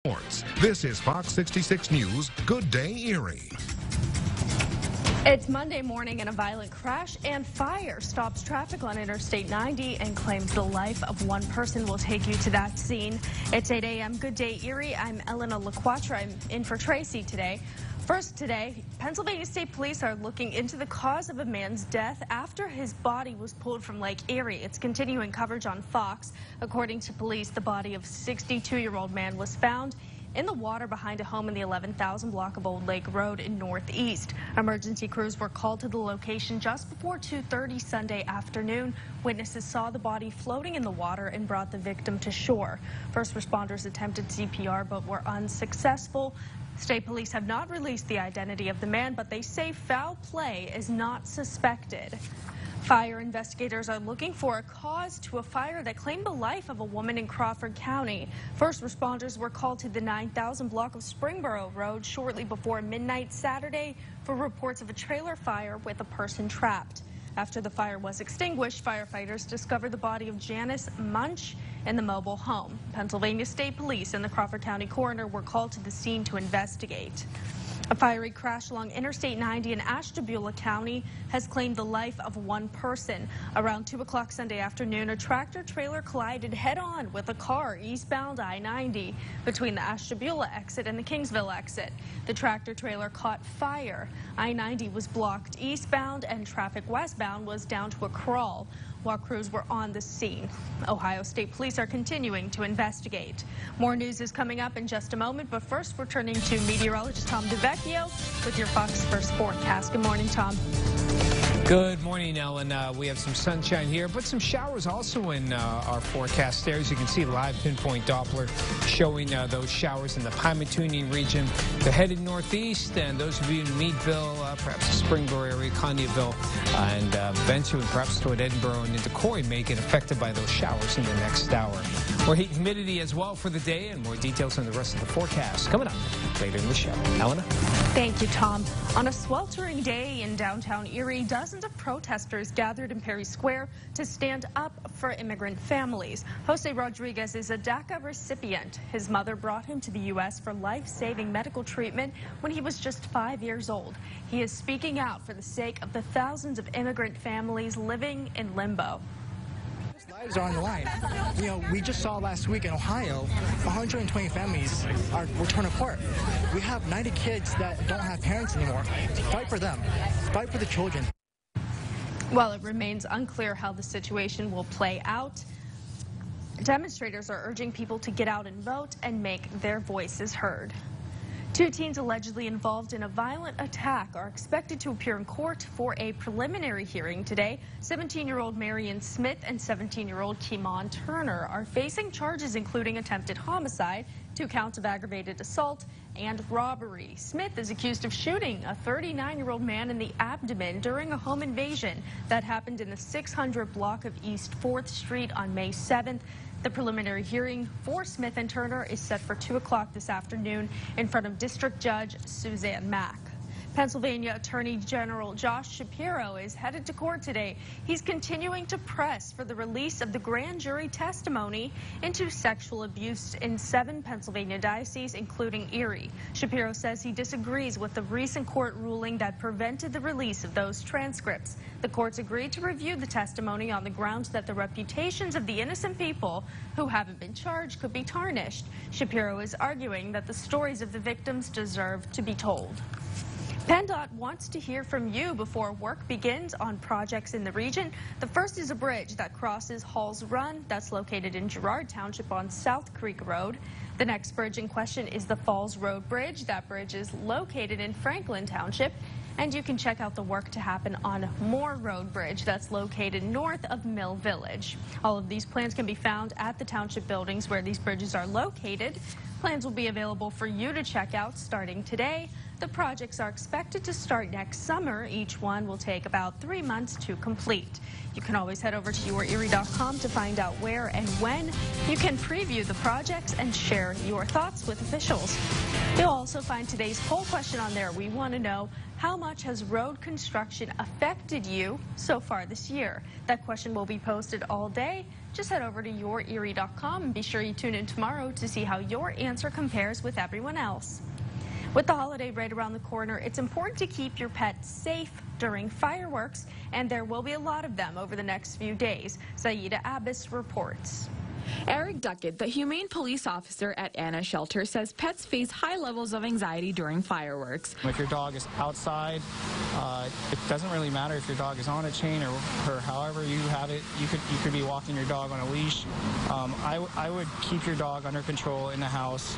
Sports. This is Fox 66 News. Good day, Erie. It's Monday morning and a violent crash and fire stops traffic on Interstate 90 and claims the life of one person. We'll take you to that scene. It's 8 a.m. Good day, Erie. I'm Elena LaQuatra. I'm in for Tracy today. First today, Pennsylvania State Police are looking into the cause of a man's death after his body was pulled from Lake Erie. It's continuing coverage on Fox. According to police, the body of a 62-year-old man was found in the water behind a home in the 11,000 block of Old Lake Road in Northeast. Emergency crews were called to the location just before 2:30 Sunday afternoon. Witnesses saw the body floating in the water and brought the victim to shore. First responders attempted CPR but were unsuccessful. State police have not released the identity of the man, but they say foul play is not suspected. Fire investigators are looking for a cause to a fire that claimed the life of a woman in Crawford County. First responders were called to the 9,000 block of Springboro Road shortly before midnight Saturday for reports of a trailer fire with a person trapped. After the fire was extinguished, firefighters discovered the body of Janice Munch in the mobile home. Pennsylvania State Police and the Crawford County coroner were called to the scene to investigate. A fiery crash along Interstate 90 in Ashtabula County has claimed the life of one person. Around 2 o'clock Sunday afternoon, a tractor-trailer collided head-on with a car eastbound I-90 between the Ashtabula exit and the Kingsville exit. The tractor-trailer caught fire. I-90 was blocked eastbound and traffic westbound was down to a crawl while crews were on the scene. Ohio State Police are continuing to investigate. More news is coming up in just a moment, but first we're turning to meteorologist Tom DeVecchio with your Fox First forecast. Good morning, Tom. Good morning, Ellen. We have some sunshine here, but some showers also in our forecast there. As you can see, live pinpoint Doppler showing those showers in the Pymatuning region. They're headed northeast, and those of you in Meadville, perhaps the Springboro area, Conneauville, and eventually perhaps toward Edinburgh and into Corey may get affected by those showers in the next hour. More heat and humidity as well for the day, and more details on the rest of the forecast coming up later in the show. Elena? Thank you, Tom. On a sweltering day in downtown Erie, dozens of protesters gathered in Perry Square to stand up for immigrant families. Jose Rodriguez is a DACA recipient. His mother brought him to the U.S. for life-saving medical treatment when he was just 5 years old. He is speaking out for the sake of the thousands of immigrant families living in limbo. Lives are on the line. You know, we just saw last week in Ohio, 120 families were torn apart. We have 90 kids that don't have parents anymore. Fight for them. Fight for the children. While it remains unclear how the situation will play out, demonstrators are urging people to get out and vote and make their voices heard. Two teens allegedly involved in a violent attack are expected to appear in court for a preliminary hearing today. 17-year-old Marion Smith and 17-year-old Kimon Turner are facing charges including attempted homicide, 2 counts of aggravated assault, and robbery. Smith is accused of shooting a 39-year-old man in the abdomen during a home invasion that happened in the 600 block of East 4th Street on May 7th. The preliminary hearing for Smith and Turner is set for 2 o'clock this afternoon in front of District Judge Suzanne Mack. Pennsylvania Attorney General Josh Shapiro is headed to court today. He's continuing to press for the release of the grand jury testimony into sexual abuse in 7 Pennsylvania dioceses, including Erie. Shapiro says he disagrees with the recent court ruling that prevented the release of those transcripts. The courts agreed to review the testimony on the grounds that the reputations of the innocent people who haven't been charged could be tarnished. Shapiro is arguing that the stories of the victims deserve to be told. PennDOT wants to hear from you before work begins on projects in the region. The first is a bridge that crosses Hall's Run, that's located in Girard Township on South Creek Road. The next bridge in question is the Falls Road Bridge. That bridge is located in Franklin Township. And you can check out the work to happen on Moore Road Bridge that's located north of Mill Village. All of these plans can be found at the township buildings where these bridges are located. Plans will be available for you to check out starting today. The projects are expected to start next summer. Each one will take about 3 months to complete. You can always head over to yourerie.com to find out where and when you can preview the projects and share your thoughts with officials. You'll also find today's poll question on there. We want to know, how much has road construction affected you so far this year? That question will be posted all day Just head over to yourerie.com and be sure you tune in tomorrow to see how your answer compares with everyone else. With the holiday right around the corner, it's important to keep your pet safe during fireworks, and there will be a lot of them over the next few days. Saida Abbas reports. Eric Duckett, the humane police officer at Anna Shelter, says pets face high levels of anxiety during fireworks. If your dog is outside, it doesn't really matter if your dog is on a chain or however you have it. You could be walking your dog on a leash. I would keep your dog under control in the house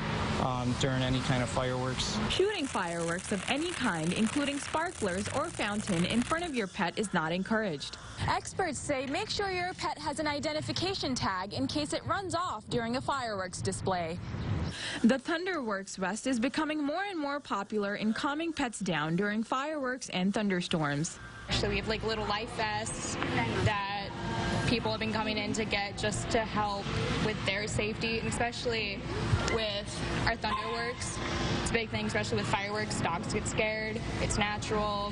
during any kind of fireworks. Shooting fireworks of any kind, including sparklers or fountain, in front of your pet is not encouraged. Experts say make sure your pet has an identification tag in case it runs off during a fireworks display. The Thunderworks vest is becoming more and more popular in calming pets down during fireworks and thunderstorms. So we have like little life vests that people have been coming in to get just to help with their safety, and especially with our Thunderworks. It's a big thing, especially with fireworks. Dogs get scared. It's natural.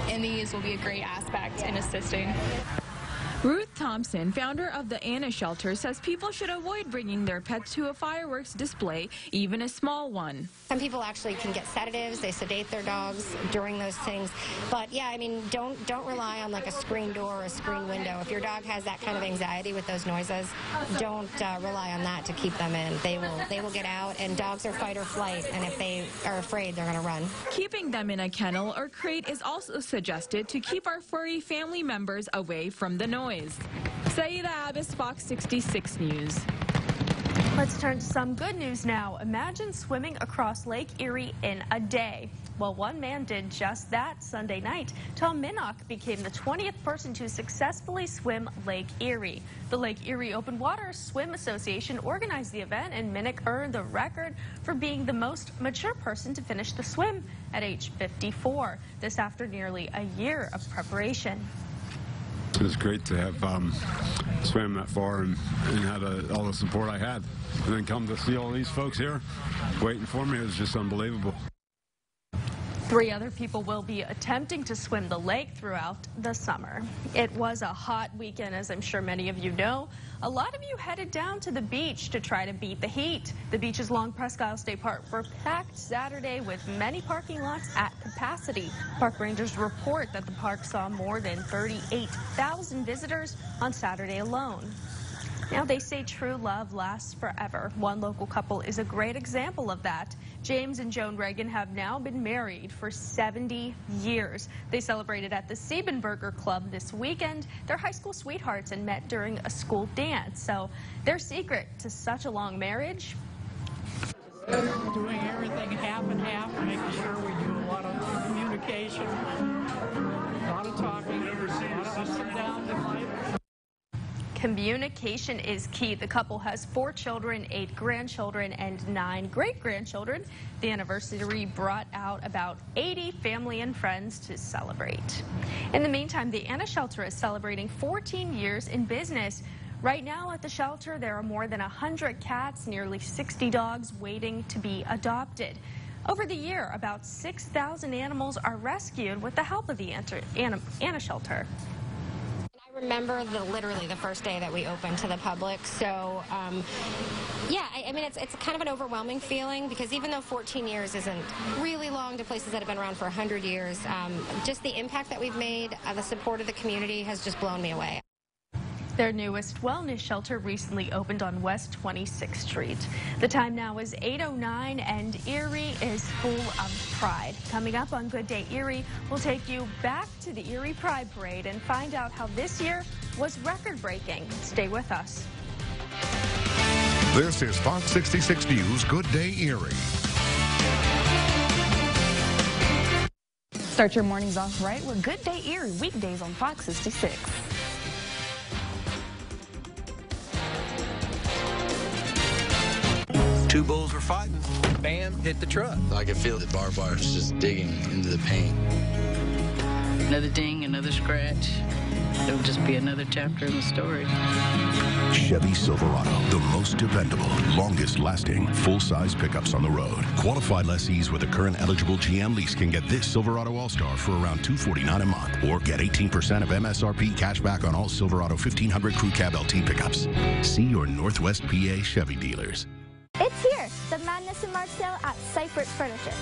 And these will be a great aspect in assisting. Ruth Thompson, founder of the Anna Shelter, says people should avoid bringing their pets to a fireworks display, even a small one. Some people actually can get sedatives. They sedate their dogs during those things. But yeah, I mean, don't rely on like a screen door or a screen window. If your dog has that kind of anxiety with those noises, don't rely on that to keep them in. They will get out, and dogs are fight or flight, and if they are afraid, they're going to run. Keeping them in a kennel or crate is also suggested to keep our furry family members away from the noise. Saida Abbas, Fox 66 News. Let's turn to some good news now. Imagine swimming across Lake Erie in a day. Well, one man did just that Sunday night. Tom Minnock became the 20th person to successfully swim Lake Erie. The Lake Erie Open Water Swim Association organized the event, and Minnock earned the record for being the most mature person to finish the swim at age 54. This after nearly a year of preparation. It was great to have swam that far and had all the support I had. And then come to see all these folks here waiting for me. It was just unbelievable. 3 other people will be attempting to swim the lake throughout the summer. It was a hot weekend, as I'm sure many of you know. A lot of you headed down to the beach to try to beat the heat. The beaches along Presque Isle State Park were packed Saturday with many parking lots at capacity. Park rangers report that the park saw more than 38,000 visitors on Saturday alone. Now, they say true love lasts forever. One local couple is a great example of that. James and Joan Reagan have now been married for 70 years. They celebrated at the Siebenberger Club this weekend. They're high school sweethearts and met during a school dance. So their secret to such a long marriage? Doing everything half and half, making sure we do a lot of communication, a lot of talking, a lot of ups and downs in life. Communication is key. The couple has 4 children, 8 grandchildren, and 9 great-grandchildren. The anniversary brought out about 80 family and friends to celebrate. In the meantime, the Anna Shelter is celebrating 14 years in business. Right now at the shelter, there are more than 100 cats, nearly 60 dogs waiting to be adopted. Over the year, about 6,000 animals are rescued with the help of the Anna Shelter. I remember literally the first day that we opened to the public. So, yeah, I mean, it's kind of an overwhelming feeling, because even though 14 years isn't really long to places that have been around for 100 years, just the impact that we've made, the support of the community has just blown me away. Their newest wellness shelter recently opened on West 26th Street. The time now is 8:09, and Erie is full of pride. Coming up on Good Day Erie, we'll take you back to the Erie Pride Parade and find out how this year was record-breaking. Stay with us. This is Fox 66 News Good Day Erie. Start your mornings off right with Good Day Erie, weekdays on Fox 66. Two bulls were fighting. Bam, hit the truck. I could feel the barbed wire was just digging into the paint. Another ding, another scratch. It'll just be another chapter in the story. Chevy Silverado, the most dependable, longest-lasting, full-size pickups on the road. Qualified lessees with a current eligible GM lease can get this Silverado All-Star for around $249 a month, or get 18% of MSRP cash back on all Silverado 1500 Crew Cab LT pickups. See your Northwest PA Chevy dealers. It's here, the Madness in March sale at Seifert Furniture.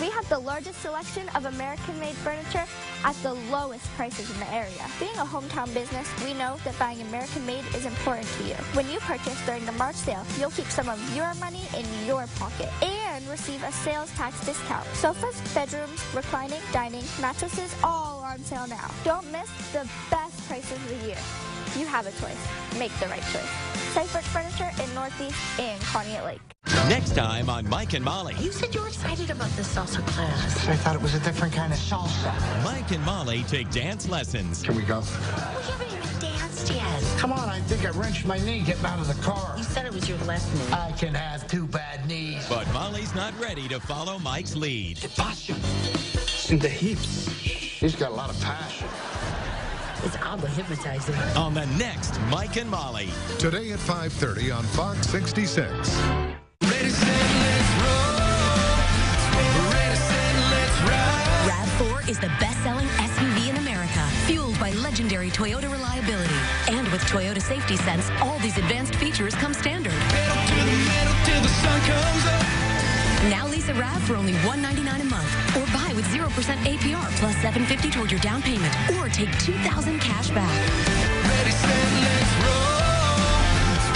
We have the largest selection of American-made furniture at the lowest prices in the area. Being a hometown business, we know that buying American-made is important to you. When you purchase during the March sale, you'll keep some of your money in your pocket and receive a sales tax discount. Sofas, bedrooms, reclining, dining, mattresses, all on sale now. Don't miss the best prices of the year. You have a choice. Make the right choice. Seifert Furniture in Northeast and Conneaut Lake. Next time on Mike and Molly. You said you were excited about the salsa class. I thought it was a different kind of salsa. Mike and Molly take dance lessons. Can we go? We haven't even danced yet. Come on, I think I wrenched my knee getting out of the car. You said it was your left knee. I can have two bad knees. But Molly's not ready to follow Mike's lead. The posture. In the hips. He's got a lot of passion. It's oddly hypnotizing. On the next Mike and Molly. Today at 5:30 on Fox 66. Ready, set, let's roll. Ready, set, let's ride. RAV4 is the best-selling SUV in America, fueled by legendary Toyota reliability. And with Toyota Safety Sense, all these advanced features come standard. Pedal to the metal till the sun comes up. Now lease a RAV for only $199 a month, or buy with 0% APR plus $750 toward your down payment, or take $2,000 cash back. Ready, set, let's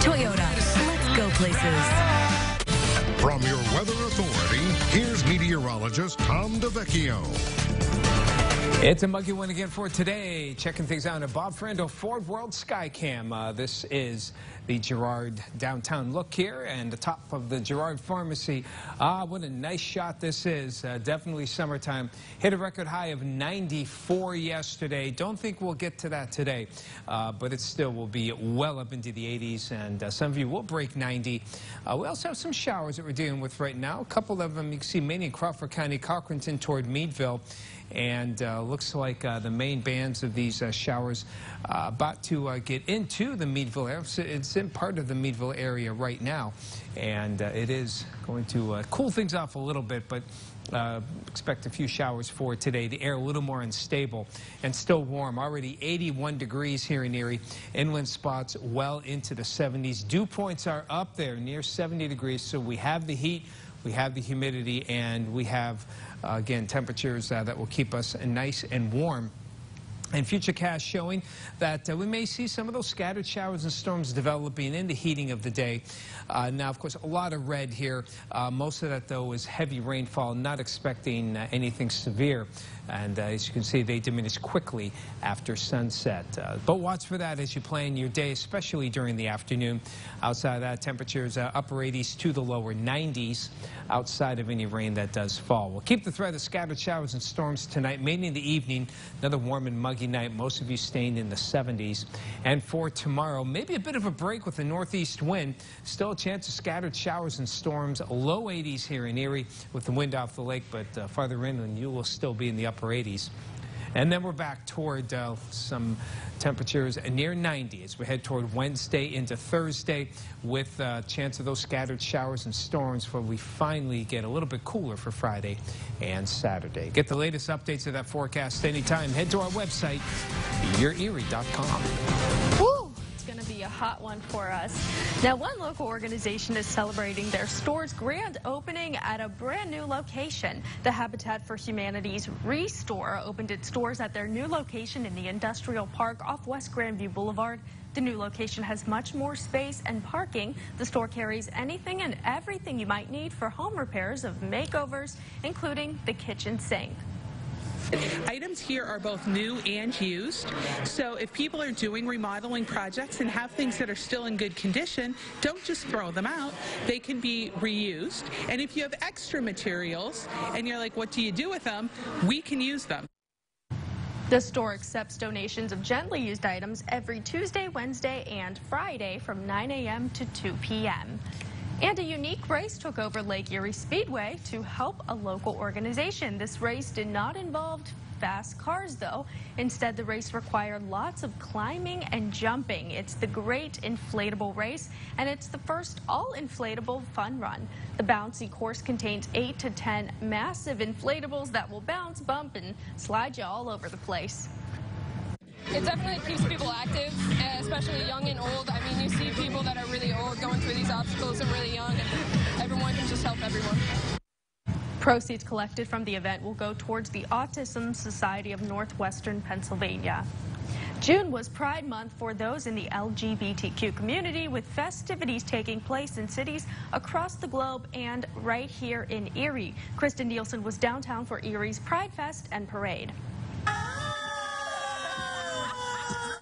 roll. Toyota, let's go places. From your weather authority, here's meteorologist Tom DeVecchio. It's a muggy one again for today. Checking things out at Bob Ferrando Ford World Skycam. This is the Girard downtown look here, and the top of the Girard Pharmacy. What a nice shot this is. Definitely summertime. Hit a record high of 94 yesterday. Don't think we'll get to that today, but it still will be well up into the 80s, and some of you will break 90. We also have some showers that we're dealing with right now. A couple of them you can see mainly in Crawford County, Cochranton toward Meadville. And looks like the main bands of these showers about to get into the Meadville area. It's in part of the Meadville area right now, and it is going to cool things off a little bit, but expect a few showers for today. The air a little more unstable and still warm. Already 81 degrees here in Erie. Inland spots well into the 70s. Dew points are up there near 70 degrees, so we have the heat, we have the humidity, and we have again, temperatures that will keep us nice and warm. And Futurecast showing that we may see some of those scattered showers and storms developing in the heating of the day. Now, of course, a lot of red here. Most of that, though, is heavy rainfall, not expecting anything severe. And as you can see, they diminish quickly after sunset. But watch for that as you plan your day, especially during the afternoon. Outside of that, temperatures upper 80s to the lower 90s outside of any rain that does fall. We'll keep the threat of scattered showers and storms tonight, mainly in the evening. Another warm and muggy night, most of you staying in the 70s. And for tomorrow, maybe a bit of a break with the northeast wind. Still a chance of scattered showers and storms, low 80s here in Erie with the wind off the lake, but farther inland you will still be in the upper 80s. And then we're back toward some temperatures near 90 as we head toward Wednesday into Thursday with a chance of those scattered showers and storms before we finally get a little bit cooler for Friday and Saturday. Get the latest updates of that forecast anytime. Head to our website, yourerie.com. Woo! It's going to be a hot one for us. Now, one local organization is celebrating their store's grand opening at a brand new location. The Habitat for Humanity's Restore opened its doors at their new location in the Industrial Park off West Grandview Boulevard. The new location has much more space and parking. The store carries anything and everything you might need for home repairs of makeovers, including the kitchen sink. Items here are both new and used, so if people are doing remodeling projects and have things that are still in good condition, don't just throw them out. They can be reused, and if you have extra materials and you're like, what do you do with them? We can use them. The store accepts donations of gently used items every Tuesday, Wednesday, and Friday from 9 a.m. to 2 p.m. And a unique race took over Lake Erie Speedway to help a local organization. This race did not involve fast cars, though. Instead, the race required lots of climbing and jumping. It's the Great Inflatable Race, and it's the first all-inflatable fun run. The bouncy course contains 8 to 10 massive inflatables that will bounce, bump, and slide you all over the place. It definitely keeps people active, especially young and old. I mean, you see people that are really old going through these obstacles and really young, and everyone can just help everyone. Proceeds collected from the event will go towards the Autism Society of Northwestern Pennsylvania. June was Pride Month for those in the LGBTQ community, with festivities taking place in cities across the globe and right here in Erie. Kristen Nielsen was downtown for Erie's Pride Fest and Parade.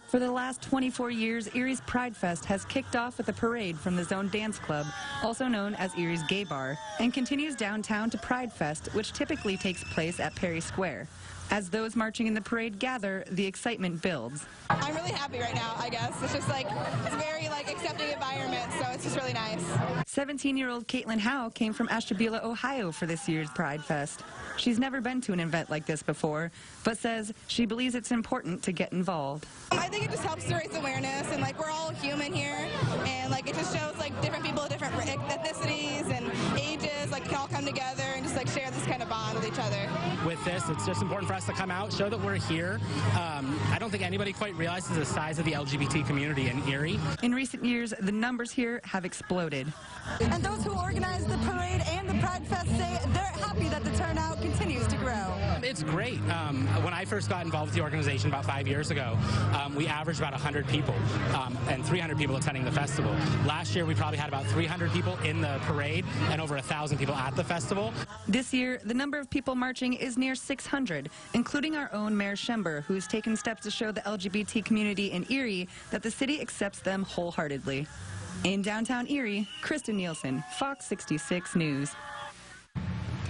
For the last 24 years, Erie's Pride Fest has kicked off with a parade from the Zone Dance Club, also known as Erie's Gay Bar, and continues downtown to Pride Fest, which typically takes place at Perry Square. As those marching in the parade gather, the excitement builds. I'm really happy right now, I guess. It's just like, it's a very accepting environment, so it's just really nice. 17-year-old Caitlin Howe came from Ashtabula, Ohio for this year's Pride Fest. She's never been to an event like this before, but says she believes it's important to get involved. I think it just helps to raise awareness, and we're all human here, and it just shows different people of different ethnicities and ages can all come together and just share this kind of bond with each other. With this, it's just important for us to come out, show that we're here. I don't think anybody quite realizes the size of the LGBT community in Erie. In recent years, the numbers here have exploded. And those who organize the parade and the Pride Fest say they're happy that the turnout continues to grow. It's great. When I first got involved with the organization about 5 years ago, we averaged about 100 people and 300 people attending the festival. Last year, we probably had about 300 people in the parade and over 1,000 people at the festival. This year, the number of people marching is near 600, including our own Mayor Schember, who's taken steps to show the LGBT community in Erie that the city accepts them wholeheartedly. In downtown Erie, Kristen Nielsen, Fox 66 News.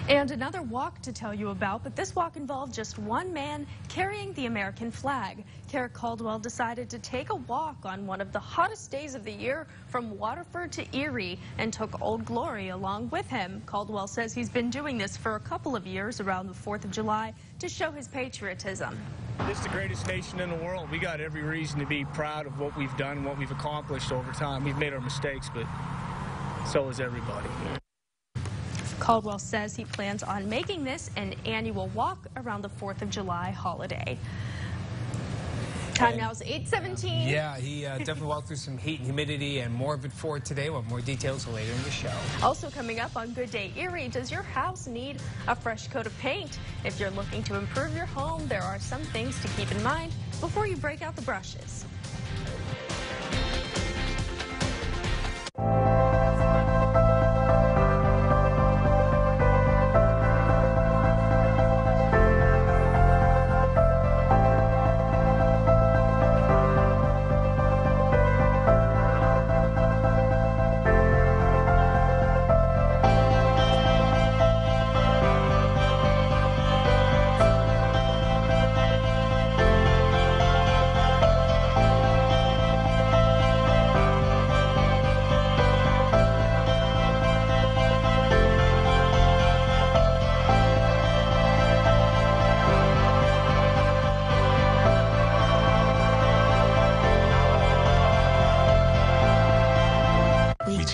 And another walk to tell you about, but this walk involved just one man carrying the American flag. Carrick Caldwell decided to take a walk on one of the hottest days of the year from Waterford to Erie and took Old Glory along with him. Caldwell says he's been doing this for a couple of years around the 4th of July to show his patriotism. This is the greatest nation in the world. We got every reason to be proud of what we've done, what we've accomplished over time. We've made our mistakes, but so has everybody. Caldwell says he plans on making this an annual walk around the 4th of July holiday. Time now is 8:17. Yeah, he definitely walked through some heat and humidity and more of it for today. We'll have more details later in the show. Also coming up on Good Day Erie, does your house need a fresh coat of paint? If you're looking to improve your home, there are some things to keep in mind before you break out the brushes.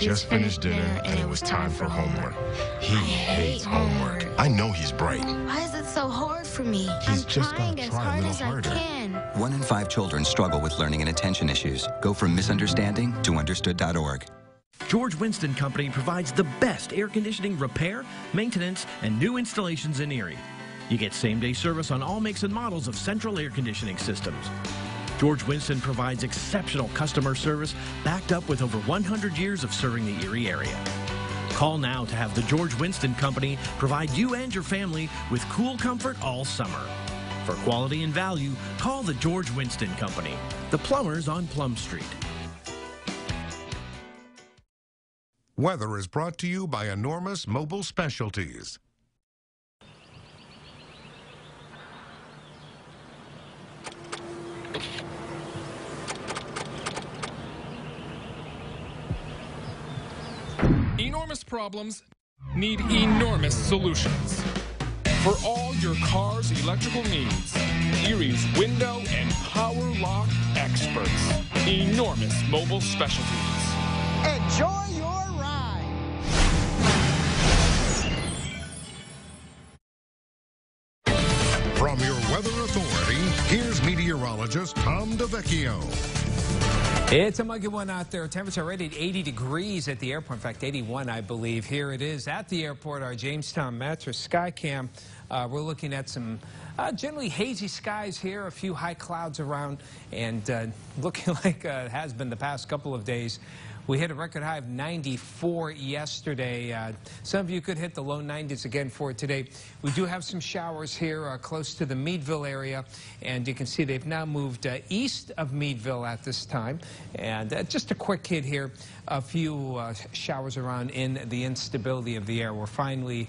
Just finished dinner and it was time for homework. He hates homework. I know he's bright. Why is it so hard for me? He's I'm just trying gotta as try a hard little as harder. I can. 1 in 5 children struggle with learning and attention issues. Go from misunderstanding to understood.org. George Winston Company provides the best air conditioning repair, maintenance, and new installations in Erie. You get same-day service on all makes and models of central air conditioning systems. George Winston provides exceptional customer service backed up with over 100 years of serving the Erie area. Call now to have the George Winston Company provide you and your family with cool comfort all summer. For quality and value, call the George Winston Company, the plumbers on Plum Street. Weather is brought to you by Enormous Mobile Specialties. Enormous problems need enormous solutions. For all your car's electrical needs, Erie's window and power lock experts. Enormous mobile specialties. Enjoy your ride. From your weather authority, here's meteorologist Tom DeVecchio. It's a muggy one out there. Temperature already at 80 degrees at the airport. In fact, 81, I believe. Here it is at the airport, our Jamestown Mattress Skycam. We're looking at some generally hazy skies here, a few high clouds around, and looking like it has been the past couple of days. We hit a record high of 94 yesterday. Some of you could hit the low 90s again for today. We do have some showers here close to the Meadville area, and you can see they've now moved east of Meadville at this time. And just a quick hit here, a few showers around in the instability of the air. We're finally,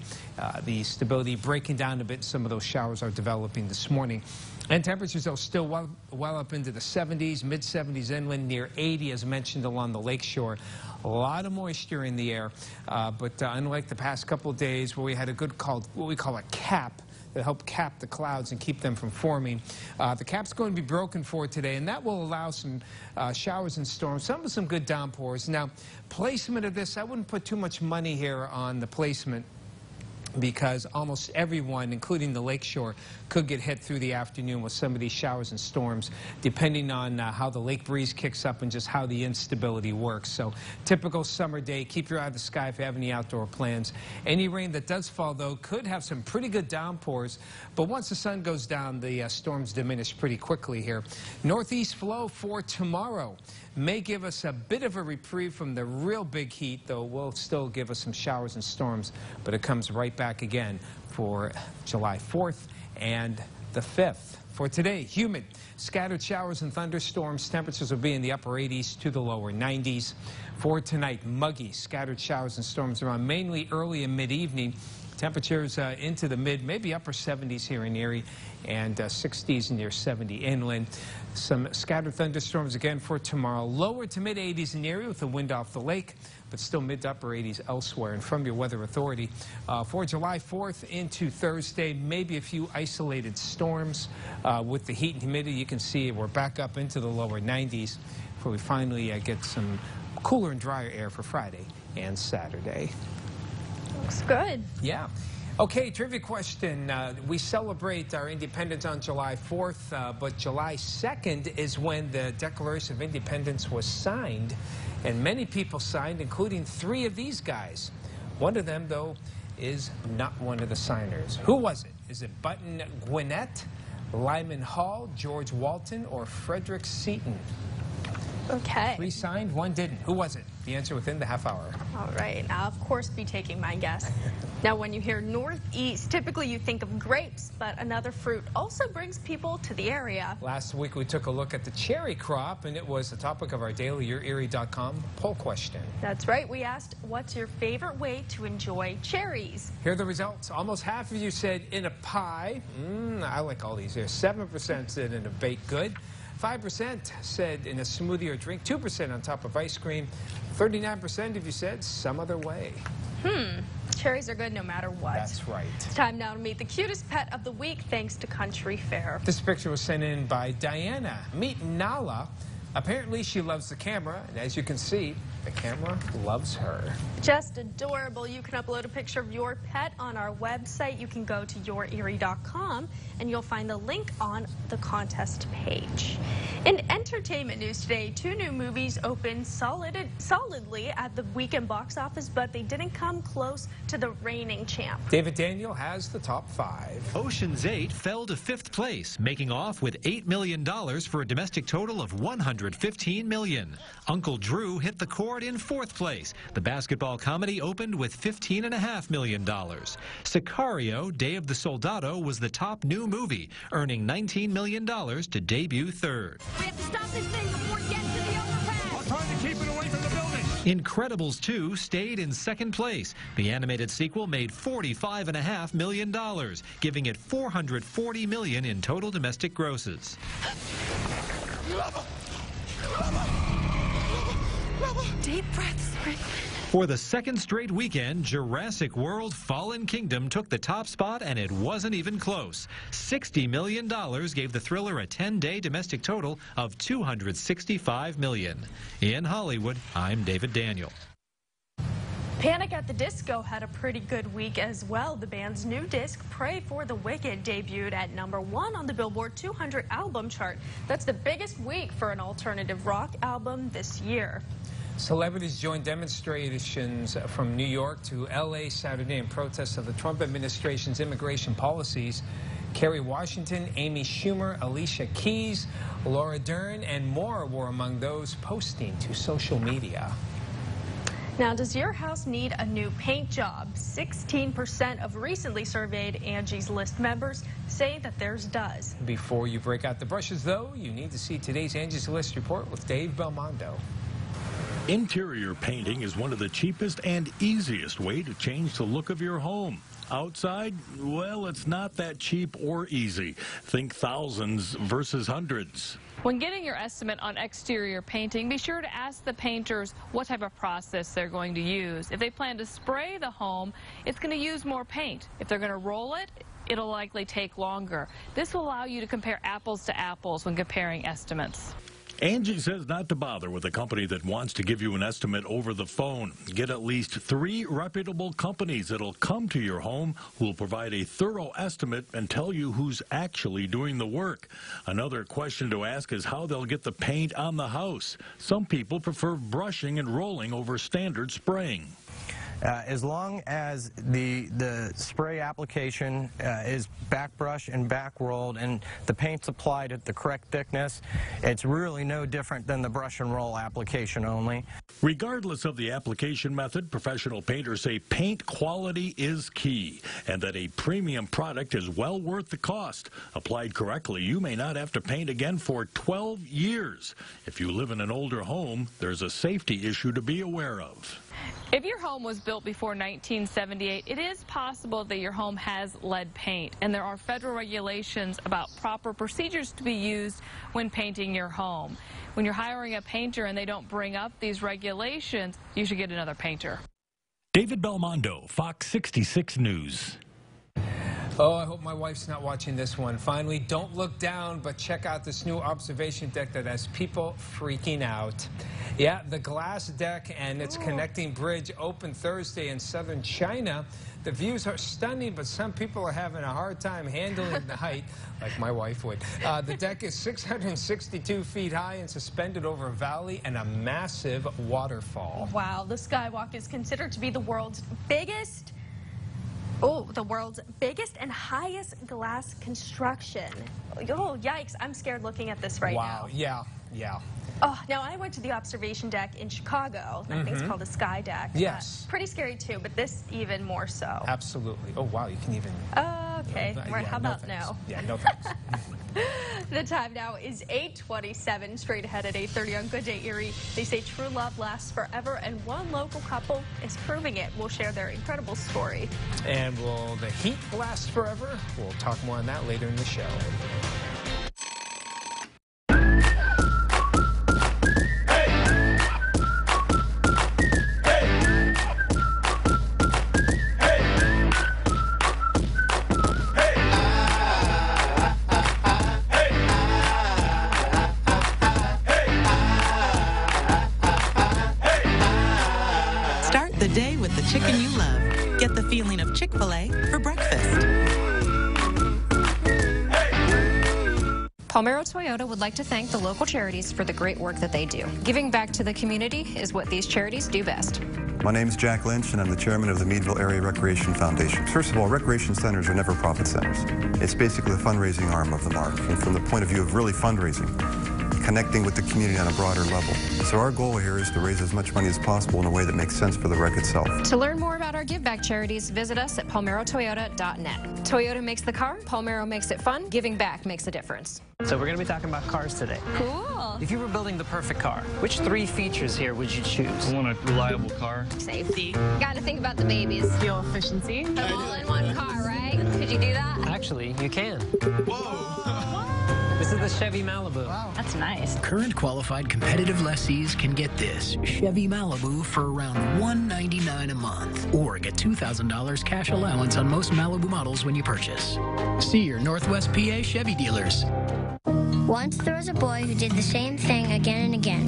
the stability breaking down a bit. Some of those showers are developing this morning. And temperatures are still well up into the 70s, mid-70s inland, near 80 as mentioned along the lakeshore. A lot of moisture in the air, but unlike the past couple of days where we had a good what we call a cap, that help cap the clouds and keep them from forming. The cap's going to be broken for today, and that will allow some showers and storms, some good downpours. Now, placement of this, I wouldn't put too much money here on the placement, because almost everyone, including the lakeshore, could get hit through the afternoon with some of these showers and storms, depending on how the lake breeze kicks up and just how the instability works. So, typical summer day. Keep your eye on the sky if you have any outdoor plans. Any rain that does fall, though, could have some pretty good downpours, but once the sun goes down, the storms diminish pretty quickly here. Northeast flow for tomorrow may give us a bit of a reprieve from the real big heat, though will still give us some showers and storms, but it comes right back again for July 4th and the 5th. For today, humid, scattered showers and thunderstorms. Temperatures will be in the upper 80s to the lower 90s. For tonight, muggy, scattered showers and storms around mainly early and mid-evening. Temperatures into the mid, maybe upper 70s here in Erie, and 60s near 70 inland. Some scattered thunderstorms again for tomorrow. Lower to mid 80s in Erie with the wind off the lake, but still mid to upper 80s elsewhere. And from your weather authority, for July 4th into Thursday, maybe a few isolated storms. With the heat and humidity, you can see we're back up into the lower 90s before we finally get some cooler and drier air for Friday and Saturday. Looks good. Yeah. Okay, trivia question. We celebrate our independence on July 4th, but July 2nd is when the Declaration of Independence was signed, and many people signed, including 3 of these guys. One of them, though, is not one of the signers. Who was it? Is it Button Gwinnett, Lyman Hall, George Walton, or Frederick Seton? Okay. 3 signed, 1 didn't. Who was it? The answer within the half hour. All right. I'll, of course, be taking my guess. Now, when you hear northeast, typically you think of grapes, but another fruit also brings people to the area. Last week, we took a look at the cherry crop, and it was the topic of our daily YourErie.com poll question. That's right. We asked, what's your favorite way to enjoy cherries? Here are the results. Almost half of you said in a pie. I like all these here. 7% said in a baked good. 5% said in a smoothie or drink. 2% on top of ice cream. 39% of you said some other way. Cherries are good no matter what. That's right. It's time now to meet the cutest pet of the week thanks to Country Fair. This picture was sent in by Diana. Meet Nala. Apparently she loves the camera, and as you can see, the camera loves her. Just adorable. You can upload a picture of your pet on our website. You can go to YourErie.com and you'll find the link on the contest page. In entertainment news today, 2 new movies opened solidly at the weekend box office, but they didn't come close to the reigning champ. David Daniel has the top 5. Ocean's 8 fell to 5th place, making off with $8 million for a domestic total of $115 million. Uncle Drew hit the court in 4th place. The basketball comedy opened with $15.5 million. Sicario, Day of the Soldado, was the top new movie, earning $19 million to debut 3rd. We have to stop this thing before it gets to the overpass. I'm trying to keep it away from the building. Incredibles 2 stayed in 2nd place. The animated sequel made $45.5 million, giving it $440 million in total domestic grosses. Deep breaths, Rick. For the second straight weekend, Jurassic World Fallen Kingdom took the top spot, and it wasn't even close. $60 million gave the thriller a 10-day domestic total of $265 million. In Hollywood, I'm David Daniel. Panic at the Disco had a pretty good week as well. The band's new disc, Pray for the Wicked, debuted at #1 on the Billboard 200 album chart. That's the biggest week for an alternative rock album this year. Celebrities joined demonstrations from New York to L.A. Saturday in protest of the Trump administration's immigration policies. Kerry Washington, Amy Schumer, Alicia Keys, Laura Dern, and more were among those posting to social media. Now, does your house need a new paint job? 16% of recently surveyed Angie's List members say that theirs does. Before you break out the brushes, though, you need to see today's Angie's List report with Dave Belmondo. Interior painting is one of the cheapest and easiest way to change the look of your home. Outside, well, it's not that cheap or easy. Think thousands versus hundreds. When getting your estimate on exterior painting, be sure to ask the painters what type of process they're going to use. If they plan to spray the home, it's going to use more paint. If they're going to roll it, it'll likely take longer. This will allow you to compare apples to apples when comparing estimates. Angie says not to bother with a company that wants to give you an estimate over the phone. Get at least 3 reputable companies that'll come to your home who will provide a thorough estimate and tell you who's actually doing the work. Another question to ask is how they'll get the paint on the house. Some people prefer brushing and rolling over standard spraying. As long as the spray application is back brush and back rolled and the paint's applied at the correct thickness, it's really no different than the brush and roll application only. Regardless of the application method, professional painters say paint quality is key and that a premium product is well worth the cost. Applied correctly, you may not have to paint again for 12 years. If you live in an older home, there's a safety issue to be aware of. If your home was built before 1978, it is possible that your home has lead paint, and there are federal regulations about proper procedures to be used when painting your home. When you're hiring a painter and they don't bring up these regulations, you should get another painter. David Belmondo, Fox 66 News. Oh, I hope my wife's not watching this one. Finally, don't look down, but check out this new observation deck that has people freaking out. Yeah, the glass deck and its connecting bridge opened Thursday in southern China. The views are stunning, but some people are having a hard time handling the height, like my wife would. The deck is 662 feet high and suspended over a valley and a massive waterfall. Wow, the skywalk is considered to be the world's biggest and highest glass construction. Oh, yikes. I'm scared looking at this right now. Wow, yeah. Oh, now I went to the observation deck in Chicago. I think it's called the Sky Deck. Yes. Pretty scary too, but this even more so. Absolutely. Oh, wow, you can even... Okay, how about no? Yeah, no thanks. The time now is 8:27, straight ahead at 8:30 on Good Day Erie. They say true love lasts forever, and one local couple is proving it. We'll share their incredible story. And will the heat last forever? We'll talk more on that later in the show. The day with the chicken you love. Get the feeling of Chick-fil-A for breakfast. Palmero Toyota would like to thank the local charities for the great work that they do. Giving back to the community is what these charities do best. My name is Jack Lynch, and I'm the chairman of the Meadville Area Recreation Foundation. First of all, recreation centers are never profit centers. It's basically the fundraising arm of the mark, and from the point of view of really fundraising, connecting with the community on a broader level. So our goal here is to raise as much money as possible in a way that makes sense for the rec itself. To learn more about our give back charities, visit us at palmerotoyota.net. Toyota makes the car, Palmero makes it fun, giving back makes a difference. So we're going to be talking about cars today. Cool. If you were building the perfect car, which 3 features here would you choose? I want a reliable car. Safety. Got to think about the babies. Fuel efficiency. All in one car, right? Could you do that? Actually, you can. Whoa. This is the Chevy Malibu. Wow. That's nice. Current qualified competitive lessees can get this Chevy Malibu for around $199 a month, or get $2,000 cash allowance on most Malibu models when you purchase. See your Northwest PA Chevy dealers. Once there was a boy who did the same thing again and again.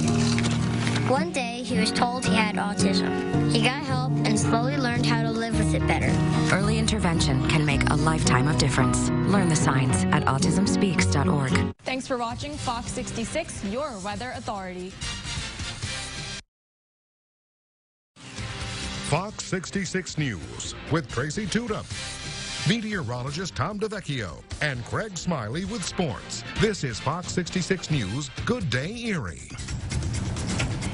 One day, he was told he had autism. He got help and slowly learned how to live with it better. Early intervention can make a lifetime of difference. Learn the signs at autismspeaks.org. Thanks for watching Fox 66, your weather authority. Fox 66 News with Tracy Tudum, meteorologist Tom DeVecchio, and Craig Smiley with sports. This is Fox 66 News. Good day, Erie.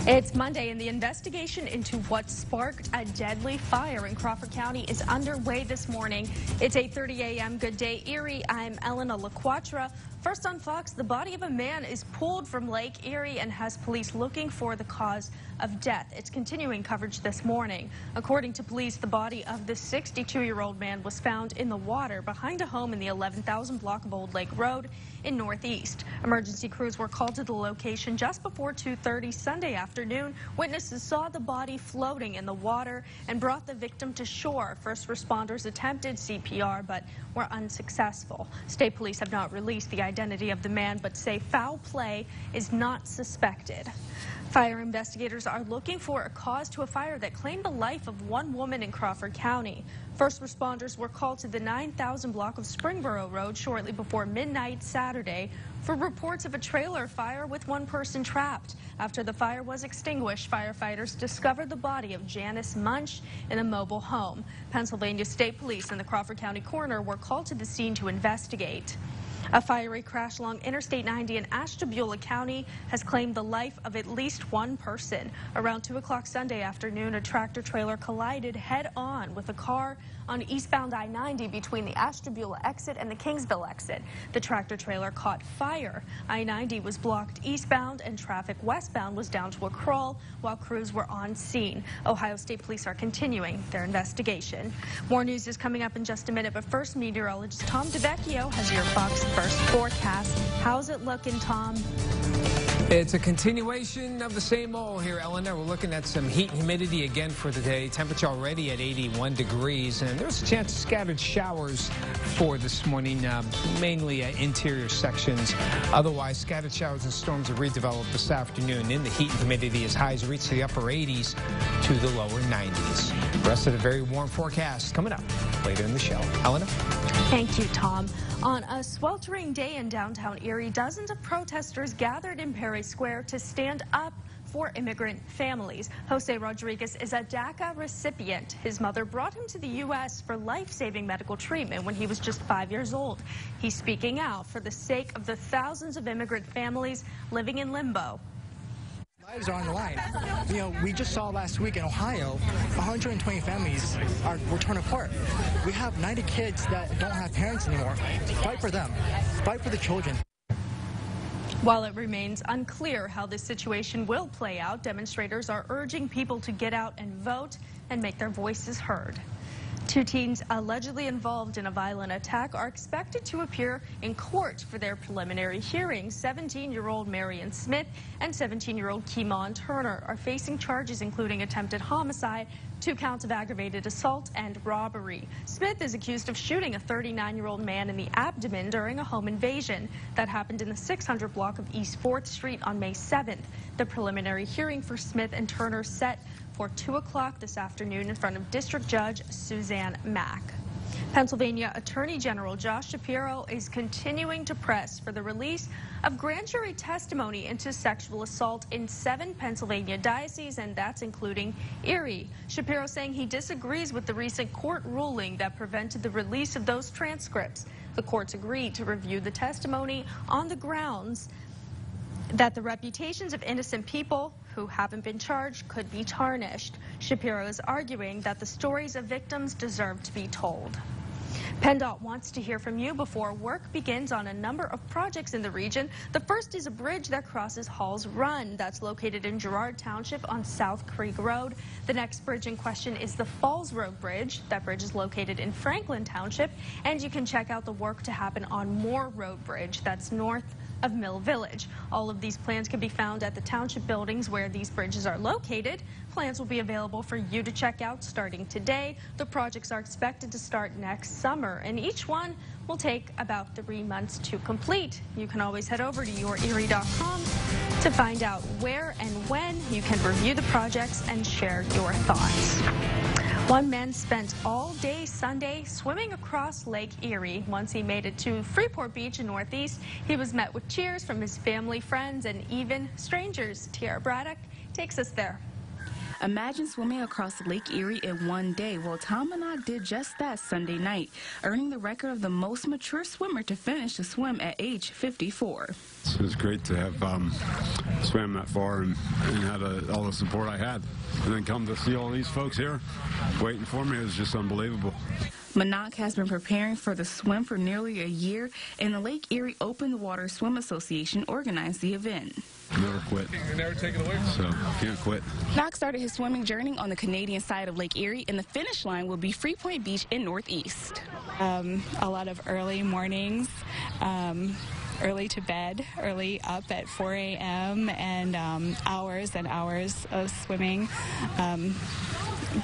It's Monday, and the investigation into what sparked a deadly fire in Crawford County is underway this morning. It's 8:30 a.m. Good day, Erie. I'm Elena LaQuatra. First on Fox, the body of a man is pulled from Lake Erie and has police looking for the cause of death. It's continuing coverage this morning. According to police, the body of the 62-year-old man was found in the water behind a home in the 11,000 block of Old Lake Road in Northeast. Emergency crews were called to the location just before 2:30 Sunday afternoon. Witnesses saw the body floating in the water and brought the victim to shore. First responders attempted CPR but were unsuccessful. State police have not released the identity of the man but say foul play is not suspected. Fire investigators are looking for a cause to a fire that claimed the life of one woman in Crawford County. First responders were called to the 9,000 block of Springboro Road shortly before midnight Saturday for reports of a trailer fire with one person trapped. After the fire was extinguished, firefighters discovered the body of Janice Munch in a mobile home. Pennsylvania State Police and the Crawford County coroner were called to the scene to investigate. A fiery crash along Interstate 90 in Ashtabula County has claimed the life of at least one person. Around 2 o'clock Sunday afternoon, a tractor trailer collided head-on with a car on eastbound I-90 between the Ashtabula exit and the Kingsville exit. The tractor trailer caught fire. I-90 was blocked eastbound and traffic westbound was down to a crawl while crews were on scene. Ohio State Police are continuing their investigation. More news is coming up in just a minute, but first, meteorologist Tom DeVecchio has your Fox First forecast. How's it looking, Tom? It's a continuation of the same old here, Eleanor. We're looking at some heat and humidity again for the day. Temperature already at 81 degrees, and there's a chance of scattered showers for this morning, mainly interior sections. Otherwise, scattered showers and storms are redeveloped this afternoon. In the heat and humidity as highs reach the upper 80s to the lower 90s. The rest of the very warm forecast coming up later in the show. Eleanor? Thank you, Tom. On a sweltering day in downtown Erie, dozens of protesters gathered in Perry Square to stand up for immigrant families. Jose Rodriguez is a DACA recipient. His mother brought him to the U.S. for life-saving medical treatment when he was just 5 years old. He's speaking out for the sake of the thousands of immigrant families living in limbo. Lives are on the line. You know, we just saw last week in Ohio, 120 families were torn apart. We have 90 kids that don't have parents anymore. Fight for them. Fight for the children. While it remains unclear how this situation will play out, demonstrators are urging people to get out and vote and make their voices heard. Two teens allegedly involved in a violent attack are expected to appear in court for their preliminary hearings. 17-year-old Marion Smith and 17-year-old Keemon Turner are facing charges including attempted homicide, 2 counts of aggravated assault, and robbery. Smith is accused of shooting a 39-year-old man in the abdomen during a home invasion that happened in the 600 block of East 4th Street on May 7th. The preliminary hearing for Smith and Turner set for 2 o'clock this afternoon in front of District Judge Suzanne Mack. Pennsylvania Attorney General Josh Shapiro is continuing to press for the release of grand jury testimony into sexual assault in 7 Pennsylvania dioceses, and that's including Erie. Shapiro saying he disagrees with the recent court ruling that prevented the release of those transcripts. The courts agreed to review the testimony on the grounds that the reputations of innocent people who haven't been charged could be tarnished. Shapiro is arguing that the stories of victims deserve to be told. PennDOT wants to hear from you before work begins on a number of projects in the region. The first is a bridge that crosses Hall's Run. That's located in Girard Township on South Creek Road. The next bridge in question is the Falls Road Bridge. That bridge is located in Franklin Township. And you can check out the work to happen on Moore Road Bridge. That's north of Mill Village. All of these plans can be found at the township buildings where these bridges are located. Plans will be available for you to check out starting today. The projects are expected to start next summer, and each one will take about 3 months to complete. You can always head over to yourerie.com to find out where and when you can review the projects and share your thoughts. One man spent all day Sunday swimming across Lake Erie. Once he made it to Freeport Beach in Northeast, he was met with cheers from his family, friends, and even strangers. Tiara Braddock takes us there. Imagine swimming across Lake Erie in one day. Well, Tom Minogue did just that Sunday night, earning the record of the most mature swimmer to finish the swim at age 54. It was great to have swam that far and had all the support I had. And then come to see all these folks here waiting for me. It was just unbelievable. Minogue has been preparing for the swim for nearly a year, and the Lake Erie Open Water Swim Association organized the event. Never quit. You never take it away. So, can't quit. Minogue started his swimming journey on the Canadian side of Lake Erie, and the finish line will be Freeport Beach in Northeast. A lot of early mornings, early to bed, early up at 4 a.m., and hours and hours of swimming.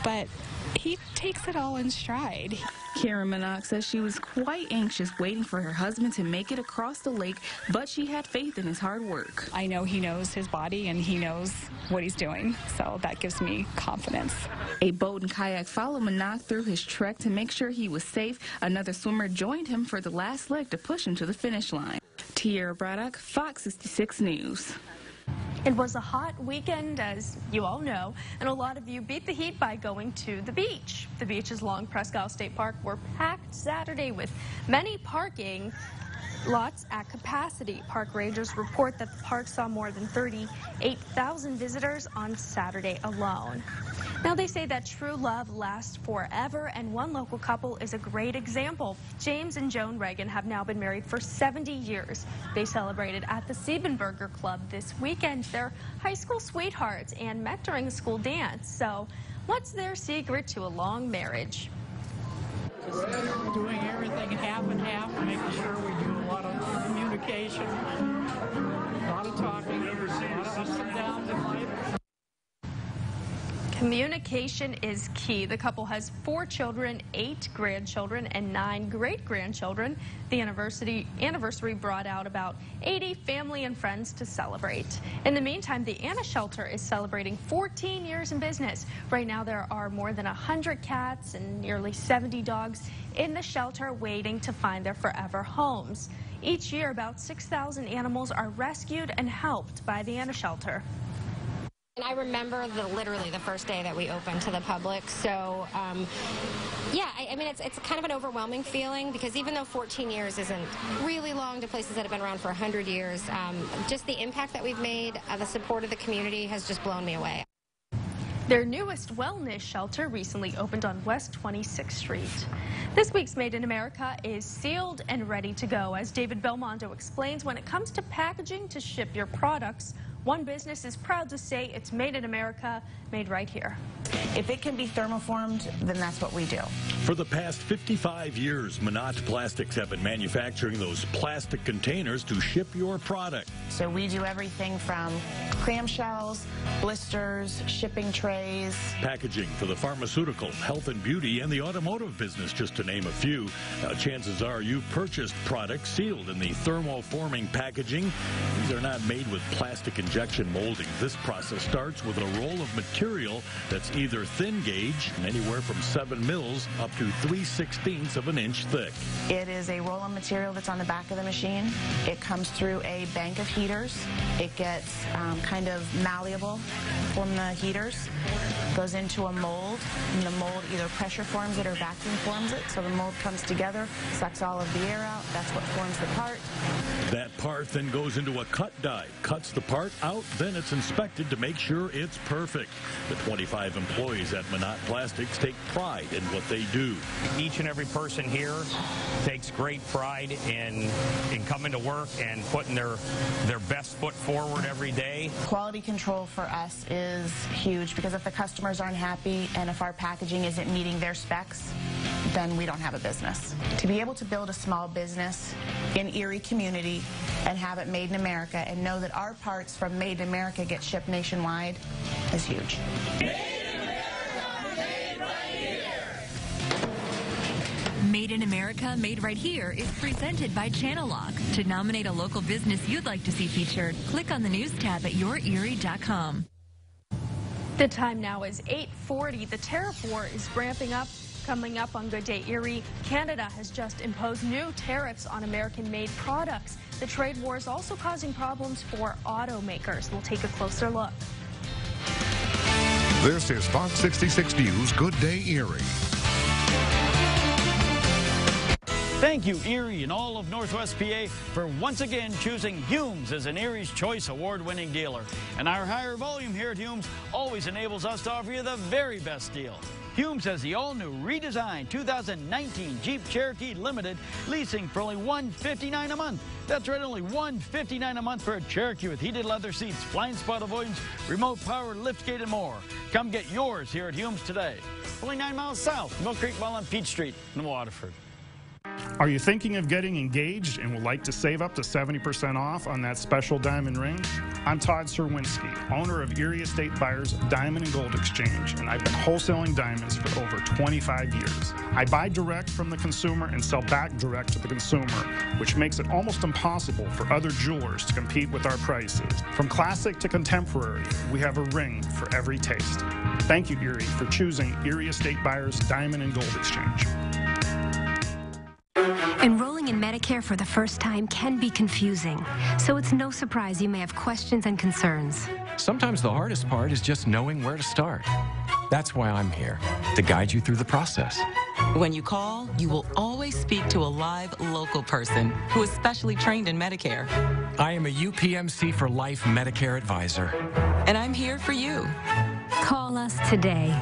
But he takes it all in stride. Karen Minogue says she was quite anxious waiting for her husband to make it across the lake, but she had faith in his hard work. I know he knows his body and he knows what he's doing, so that gives me confidence. A boat and kayak followed Minogue through his trek to make sure he was safe. Another swimmer joined him for the last leg to push him to the finish line. Tiara Braddock, Fox 66 News. It was a hot weekend, as you all know, and a lot of you beat the heat by going to the beach. The beaches along Presque Isle State Park were packed Saturday with many parking lots at capacity. Park rangers report that the park saw more than 38,000 visitors on Saturday alone. Now, they say that true love lasts forever, and one local couple is a great example. James and Joan Reagan have now been married for 70 years. They celebrated at the Siebenberger Club this weekend. They're high school sweethearts and met during a school dance. So, what's their secret to a long marriage? Just doing everything half and half, making sure we do a lot of communication, a lot of talking, a lot of ups and downs in life. Communication is key. The couple has 4 children, 8 grandchildren, and 9 great-grandchildren. The anniversary brought out about 80 family and friends to celebrate. In the meantime, the Anna Shelter is celebrating 14 years in business. Right now, there are more than 100 cats and nearly 70 dogs in the shelter waiting to find their forever homes. Each year, about 6,000 animals are rescued and helped by the Anna Shelter. And I remember literally the first day that we opened to the public. So, yeah, I mean, it's kind of an overwhelming feeling because even though 14 years isn't really long to places that have been around for 100 years, just the impact that we've made, the support of the community has just blown me away. Their newest wellness shelter recently opened on West 26th Street. This week's Made in America is sealed and ready to go. As David Belmondo explains, when it comes to packaging to ship your products, one business is proud to say it's made in America, made right here. If it can be thermoformed, then that's what we do. For the past 55 years, Minot Plastics have been manufacturing those plastic containers to ship your product. So we do everything from clamshells, blisters, shipping trays. Packaging for the pharmaceutical, health and beauty, and the automotive business, just to name a few. Now, chances are you've purchased products sealed in the thermoforming packaging. These are not made with plastic injection molding. This process starts with a roll of material that's either thin gauge, anywhere from 7 mils up to 3/16 of an inch thick. It is a roll of material that's on the back of the machine. It comes through a bank of heaters. It gets kind of malleable from the heaters, goes into a mold, and the mold either pressure forms it or vacuum forms it. So the mold comes together, sucks all of the air out. That's what forms the part. That part then goes into a cut die, cuts the part out, then it's inspected to make sure it's perfect. The 25 employees at Minot Plastics take pride in what they do. Each and every person here takes great pride in coming to work and putting their best foot forward every day. Quality control for us is huge because if the customers aren't happy and if our packaging isn't meeting their specs, then we don't have a business. To be able to build a small business in Erie community and have it made in America and know that our parts from Made in America get shipped nationwide is huge. Made in America, Made Right Here is presented by Channel Lock. To nominate a local business you'd like to see featured, click on the news tab at yourerie.com. The time now is 8:40. The tariff war is ramping up. Coming up on Good Day Erie, Canada has just imposed new tariffs on American-made products. The trade war is also causing problems for automakers. We'll take a closer look. This is Fox 66 News Good Day Erie. Thank you, Erie and all of Northwest PA, for once again choosing Humes as an Erie's Choice award-winning dealer. And our higher volume here at Humes always enables us to offer you the very best deal. Humes has the all-new redesigned 2019 Jeep Cherokee Limited, leasing for only $159 a month. That's right, only $159 a month for a Cherokee with heated leather seats, blind spot avoidance, remote power liftgate, and more. Come get yours here at Humes today. Only 9 miles south, Mill Creek Mall on Peach Street in Waterford. Are you thinking of getting engaged and would like to save up to 70% off on that special diamond ring? I'm Todd Serwinski, owner of Erie Estate Buyers Diamond and Gold Exchange, and I've been wholesaling diamonds for over 25 years. I buy direct from the consumer and sell back direct to the consumer, which makes it almost impossible for other jewelers to compete with our prices. From classic to contemporary, we have a ring for every taste. Thank you, Erie, for choosing Erie Estate Buyers Diamond and Gold Exchange. Enrolling in Medicare for the first time can be confusing, so it's no surprise you may have questions and concerns. Sometimes the hardest part is just knowing where to start. That's why I'm here, to guide you through the process. When you call, you will always speak to a live local person who is specially trained in Medicare. I am a UPMC for Life Medicare advisor. And I'm here for you. Call us today.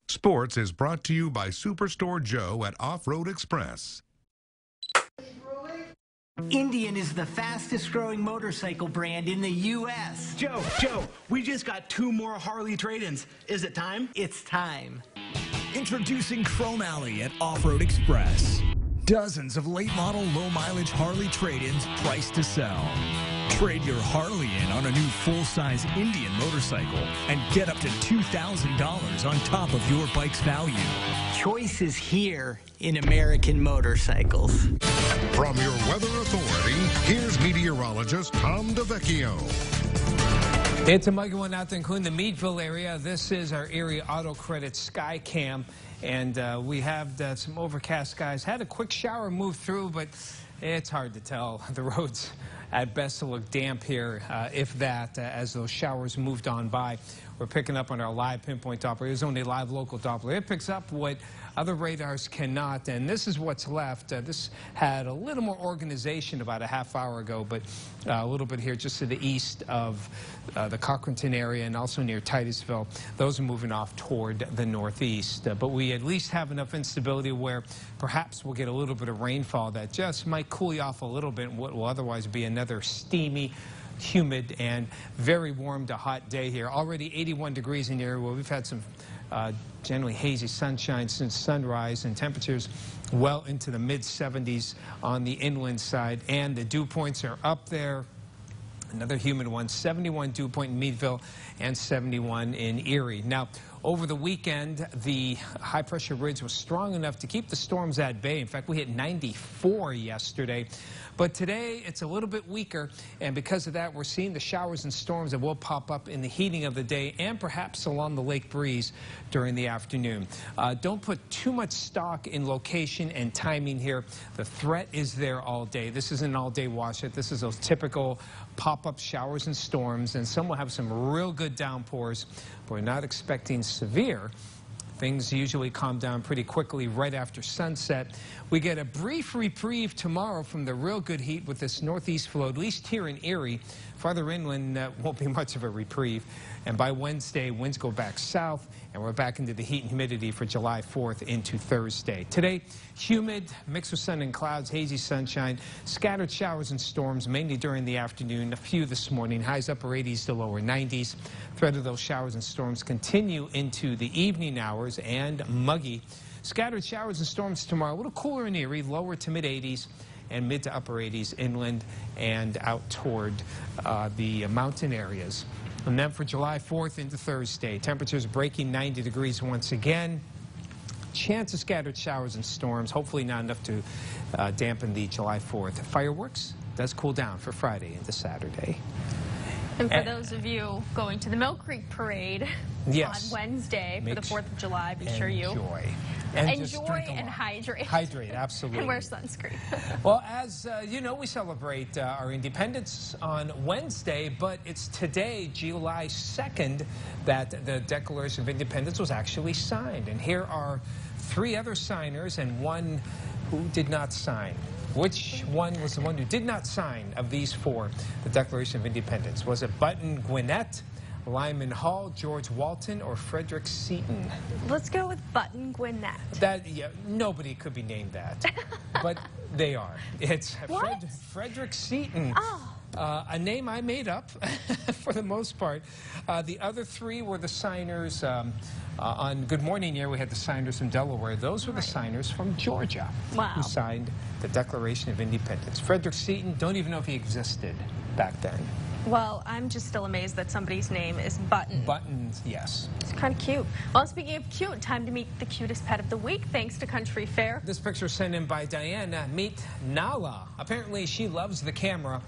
Sports is brought to you by Superstore Joe at Off-Road Express. Indian is the fastest growing motorcycle brand in the U.S. Joe, we just got 2 more Harley trade-ins. Is it time? It's time. Introducing Chrome Alley at Off-Road Express. Dozens of late model, low mileage Harley trade-ins priced to sell. Trade your Harley in on a new full-size Indian motorcycle and get up to $2,000 on top of your bike's value. Choice is here in American motorcycles. From your weather authority, here's meteorologist Tom DeVecchio. It's a muggy one out there, including the Meadville area. This is our Erie Auto Credit Sky Cam, and we have some overcast skies. Had a quick shower move through, but it's hard to tell. The roads at best look damp here, if that, as those showers moved on by. We're picking up on our live pinpoint Doppler. It's only live local Doppler. It picks up what other radars cannot, and this is what's left. This had a little more organization about a half hour ago, but a little bit here just to the east of the Cochranton area and also near Titusville. Those are moving off toward the northeast. But we at least have enough instability where perhaps we'll get a little bit of rainfall that just might cool you off a little bit in what will otherwise be another steamy, humid, and very warm to hot day here. Already 81 degrees in the area where we've had some generally hazy sunshine since sunrise, and temperatures well into the mid-70s on the inland side, and the dew points are up there. Another humid one, 71 dew point in Meadville and 71 in Erie. Now, over the weekend, the high-pressure ridge was strong enough to keep the storms at bay. In fact, we hit 94 yesterday. But today, it's a little bit weaker, and because of that, we're seeing the showers and storms that will pop up in the heating of the day and perhaps along the lake breeze during the afternoon. Don't put too much stock in location and timing here. The threat is there all day. This isn't an all-day washout. This is those typical pop-up showers and storms, and some will have some real good downpours. But we're not expecting severe. Things usually calm down pretty quickly right after sunset. We get a brief reprieve tomorrow from the real good heat with this northeast flow, at least here in Erie. Farther inland, won't be much of a reprieve. And by Wednesday, winds go back south, and we're back into the heat and humidity for July 4th into Thursday. Today, humid, mixed with sun and clouds, hazy sunshine, scattered showers and storms, mainly during the afternoon, a few this morning, highs upper 80s to lower 90s. Threat of those showers and storms continue into the evening hours, and muggy Scattered showers and storms tomorrow. A little cooler in Erie, lower to mid-80s and mid to upper 80s inland and out toward the mountain areas. And then for July 4th into Thursday, temperatures breaking 90 degrees once again. Chance of scattered showers and storms, hopefully not enough to dampen the July 4th. Fireworks does cool down for Friday into Saturday. And for those of you going to the Mill Creek Parade on Wednesday for the 4th of July, be sure you enjoy and hydrate. Hydrate, absolutely. And wear sunscreen. Well, as you know, we celebrate our independence on Wednesday, but it's today, July 2nd, that the Declaration of Independence was actually signed. And here are 3 other signers and 1 who did not sign. Which one was the one who did not sign of these 4, the Declaration of Independence? Was it Button Gwinnett, Lyman Hall, George Walton, or Frederick Seton? Let's go with Button Gwinnett. Nobody could be named that, but they are. It's Frederick Seton. Oh. A name I made up for the most part. The other 3 were the signers. On Good Morning Erie, we had the signers from Delaware. Those were the signers from Georgia who signed the Declaration of Independence. Frederick Seton, don't even know if he existed back then. Well, I'm just still amazed that somebody's name is Button. Button, yes. It's kind of cute. Well, speaking of cute, time to meet the cutest pet of the week, thanks to Country Fair. This picture sent in by Diana. Meet Nala. Apparently, she loves the camera,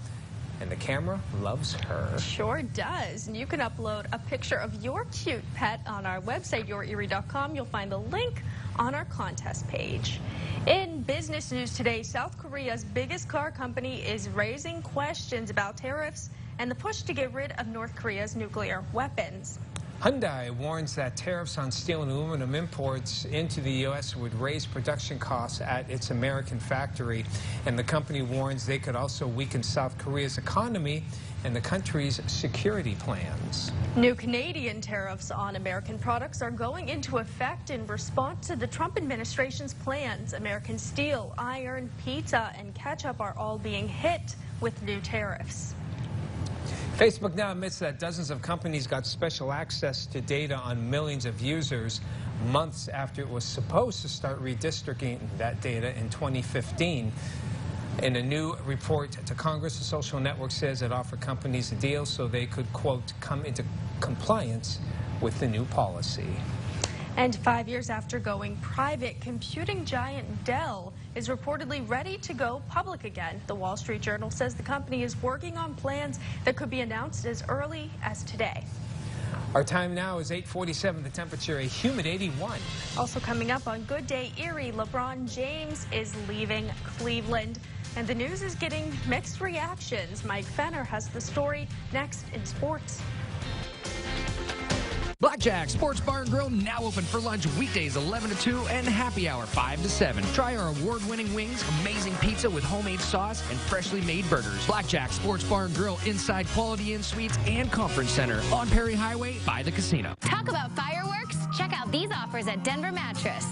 and the camera loves her. Sure does. And you can upload a picture of your cute pet on our website, yourerie.com. You'll find the link on our contest page. In business news today, South Korea's biggest car company is raising questions about tariffs and the push to get rid of North Korea's nuclear weapons. Hyundai warns that tariffs on steel and aluminum imports into the U.S. would raise production costs at its American factory. And the company warns they could also weaken South Korea's economy and the country's security plans. New Canadian tariffs on American products are going into effect in response to the Trump administration's plans. American steel, iron, pizza, and ketchup are all being hit with new tariffs. Facebook now admits that dozens of companies got special access to data on millions of users months after it was supposed to start redistricting that data in 2015. In a new report to Congress, the social network says it offered companies a deal so they could, quote, come into compliance with the new policy. And 5 years after going private, computing giant Dell is reportedly ready to go public again. The Wall Street Journal says the company is working on plans that could be announced as early as today. Our time now is 8:47. The temperature a humid 81. Also coming up on Good Day Erie, LeBron James is leaving Cleveland. And the news is getting mixed reactions. Mike Fenner has the story next in sports. Blackjack Sports Bar and Grill now open for lunch weekdays 11 to 2 and happy hour 5 to 7. Try our award-winning wings, amazing pizza with homemade sauce, and freshly made burgers. Blackjack Sports Bar and Grill inside Quality Inn Suites and Conference Center on Perry Highway by the casino. Talk about fireworks? Check out these offers at Denver Mattress.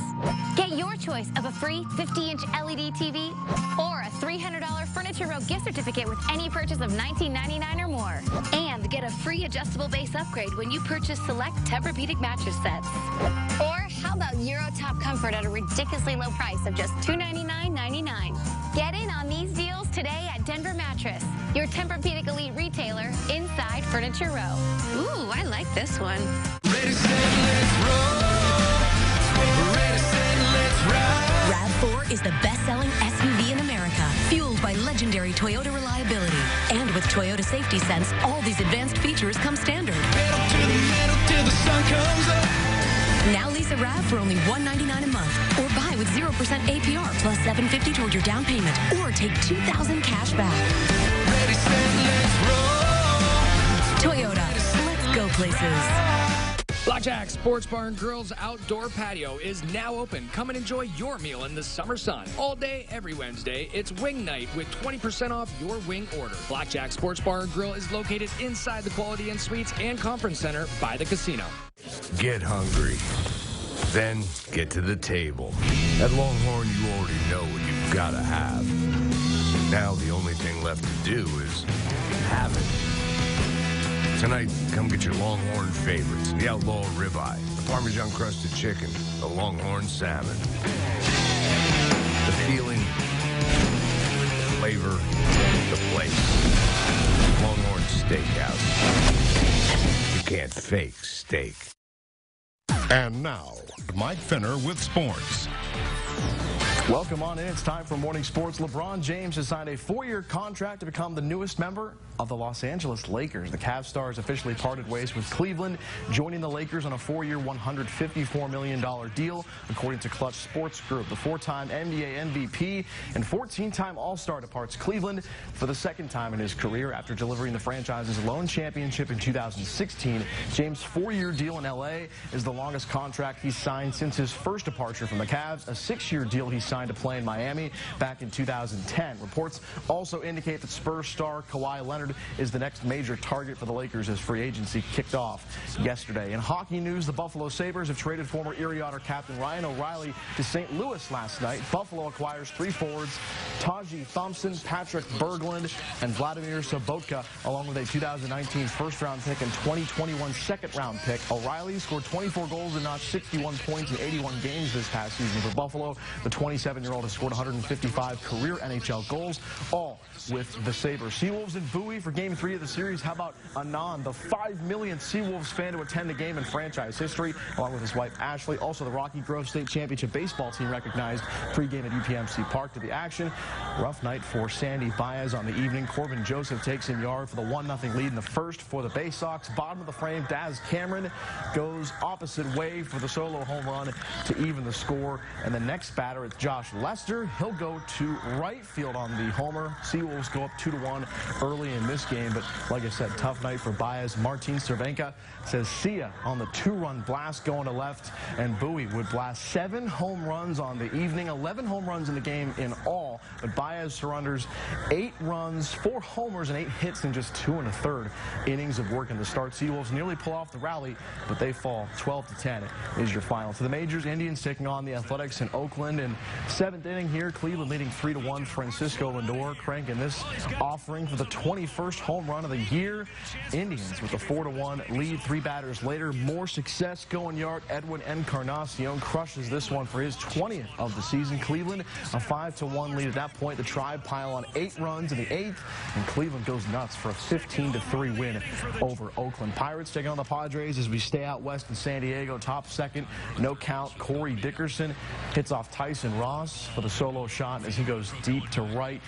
Get your choice of a free 50-inch LED TV or a $300 Furniture Row gift certificate with any purchase of $19.99 or more. And get a free adjustable base upgrade when you purchase select Tempur-Pedic mattress sets. Or how about Euro Top Comfort at a ridiculously low price of just $299.99. Get in on these deals today at Denver Mattress, your Tempur-Pedic Elite retailer inside Furniture Row. Ooh, I like this one. Ready, set, let's roll. Ready, set, let's ride. RAV4 is the best-selling SUV in America, fueled by legendary Toyota reliability. And with Toyota Safety Sense, all these advanced features come standard. Pedal to the metal till the sun comes up. Now lease a RAV for only $199 a month, or buy with 0% APR plus $750 toward your down payment, or take $2,000 cash back. Ready, set, let's roll. Toyota, let's go places. Blackjack Sports Bar and Grill's outdoor patio is now open. Come and enjoy your meal in the summer sun. All day, every Wednesday, it's wing night with 20% off your wing order. Blackjack Sports Bar and Grill is located inside the Quality Inn Suites and Conference Center by the casino. Get hungry. Then get to the table. At Longhorn, you already know what you've got to have. Now the only thing left to do is have it. Tonight, come get your Longhorn favorites. The Outlaw Ribeye, the Parmesan crusted chicken, the Longhorn salmon. The feeling, the flavor, the place. Longhorn Steakhouse. You can't fake steak. And now, Mike Finner with sports. Welcome on in. It's time for Morning Sports. LeBron James has signed a 4-year contract to become the newest member of the Los Angeles Lakers. The Cavs stars officially parted ways with Cleveland, joining the Lakers on a 4-year, $154 million deal, according to Clutch Sports Group. The 4-time NBA MVP and 14-time All-Star departs Cleveland for the second time in his career after delivering the franchise's lone championship in 2016. James' 4-year deal in L.A. is the longest contract he's signed since his first departure from the Cavs, a 6-year deal he signed to play in Miami back in 2010. Reports also indicate that Spurs star Kawhi Leonard is the next major target for the Lakers as free agency kicked off yesterday. In hockey news, the Buffalo Sabres have traded former Erie Otter captain Ryan O'Reilly to St. Louis last night. Buffalo acquires 3 forwards, Taji Thompson, Patrick Berglund, and Vladimir Sobotka, along with a 2019 first-round pick and 2021 second-round pick. O'Reilly scored 24 goals and notched 61 points in 81 games this past season for Buffalo. The 27-year-old has scored 155 career NHL goals, all with the Sabres. Seawolves in Bowie for Game 3 of the series. How about Anand, the 5 millionth Seawolves fan to attend a game in franchise history, along with his wife Ashley. Also, the Rocky Grove State Championship baseball team recognized pregame at UPMC Park to the action. Rough night for Sandy Baez on the evening. Corbin Joseph takes him yard for the 1-0 lead in the first for the Bay Sox. Bottom of the frame, Daz Cameron goes opposite way for the solo home run to even the score. And the next batter is Josh Lester. He'll go to right field on the homer. Seawolves go up 2-1 early in this game, but like I said, tough night for Baez. Martin Cervenka says see ya on the 2-run blast going to left, and Bowie would blast 7 home runs on the evening, 11 home runs in the game in all, but Baez surrenders 8 runs, 4 homers, and 8 hits in just 2 1/3 innings of work in the start. Seawolves nearly pull off the rally, but they fall 12-10 is your final. To the majors, Indians taking on the Athletics in Oakland, and 7th inning here, Cleveland leading 3-1. Francisco Lindor cranking this offering for the 21st home run of the year. Indians with a 4-1 lead. 3 batters later, more success going yard. Edwin Encarnacion crushes this one for his 20th of the season. Cleveland a 5-1 lead at that point. The Tribe pile on 8 runs in the 8th, and Cleveland goes nuts for a 15-3 win over Oakland. Pirates taking on the Padres as we stay out west in San Diego. Top second, no count. Corey Dickerson hits off Tyson Ross for the solo shot as he goes deep to right.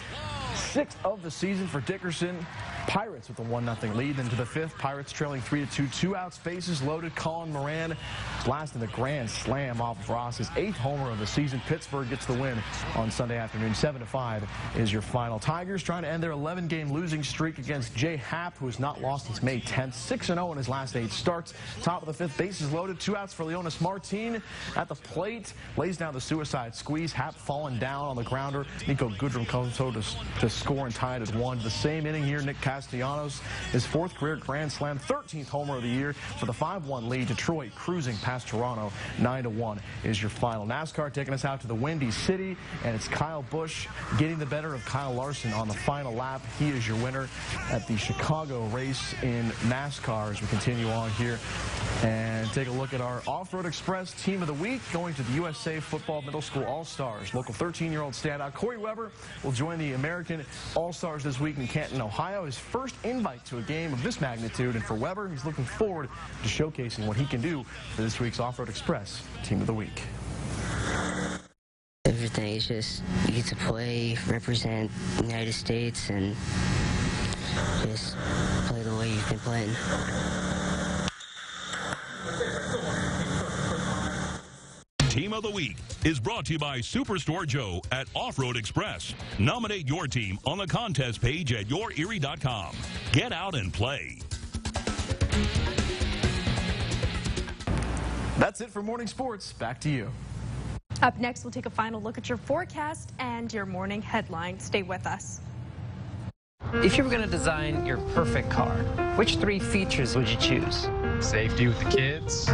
6th of the season for Dickerson. Pirates with a 1-0 lead. Into the 5th, Pirates trailing 3-2. 2 outs, bases loaded. Colin Moran blasting the grand slam off of Ross's 8th homer of the season. Pittsburgh gets the win on Sunday afternoon. 7-5 is your final. Tigers trying to end their 11-game losing streak against Jay Happ, who has not lost since May 10th. 6-0 in his last 8 starts. Top of the 5th, bases loaded. 2 outs for Leonis Martin at the plate. Lays down the suicide squeeze. Happ falling down on the grounder. Nico Goodrum comes to score and tie it at 1. The same inning here, Nick Castellanos, his 4th career grand slam, 13th homer of the year for the 5-1 lead. Detroit cruising past Toronto. 9-1 is your final. NASCAR taking us out to the Windy City, and it's Kyle Busch getting the better of Kyle Larson on the final lap. He is your winner at the Chicago race in NASCAR as we continue on here and take a look at our Off-Road Express Team of the Week, going to the USA Football Middle School All-Stars. Local 13-year-old standout Corey Weber will join the American All-Stars this week in Canton, Ohio. His first invite to a game of this magnitude, and for Weber, he's looking forward to showcasing what he can do for this week's Off-Road Express Team of the Week. Everything is just, you get to play, represent the United States, and just play the way you've been playing. Team of the Week is brought to you by Superstore Joe at Off-Road Express. Nominate your team on the contest page at yourerie.com. Get out and play. That's it for Morning Sports. Back to you. Up next, we'll take a final look at your forecast and your morning headline. Stay with us. If you were going to design your perfect car, which 3 features would you choose? Safety with the kids.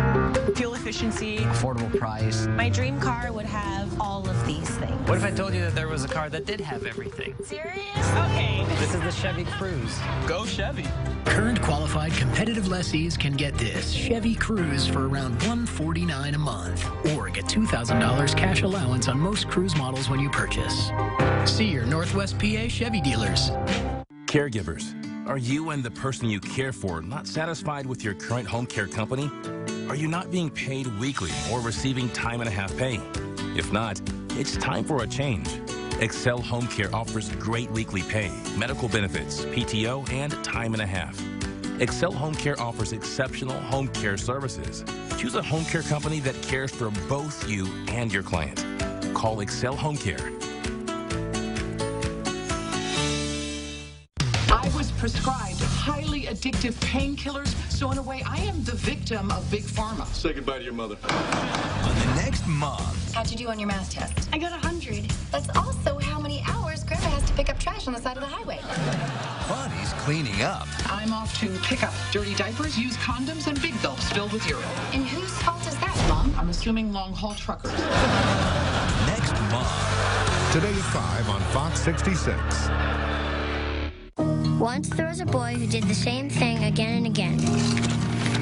Fuel efficiency. Affordable price. My dream car would have all of these things. What if I told you that there was a car that did have everything? Serious? Okay. This is the Chevy Cruze. Go Chevy. Current qualified competitive lessees can get this Chevy Cruze for around $149 a month, or get $2,000 cash allowance on most Cruze models when you purchase. See your Northwest PA Chevy dealers. Caregivers, are you and the person you care for not satisfied with your current home care company? Are you not being paid weekly or receiving time and a half pay? If not, it's time for a change. Excel Home Care offers great weekly pay, medical benefits, PTO, and time and a half. Excel Home Care offers exceptional home care services. Choose a home care company that cares for both you and your client. Call Excel Home Care. I was prescribed highly addictive painkillers, so in a way, I am the victim of Big Pharma. Say goodbye to your mother. On the next month. How'd you do on your math test? I got 100. That's also how many hours Grandma has to pick up trash on the side of the highway. Buddy's cleaning up. I'm off to pick up dirty diapers, used condoms, and big gulps filled with urine. And whose fault is that, Mom? I'm assuming long-haul truckers. Next month. Today at 5 on Fox 66. Once there was a boy who did the same thing again and again.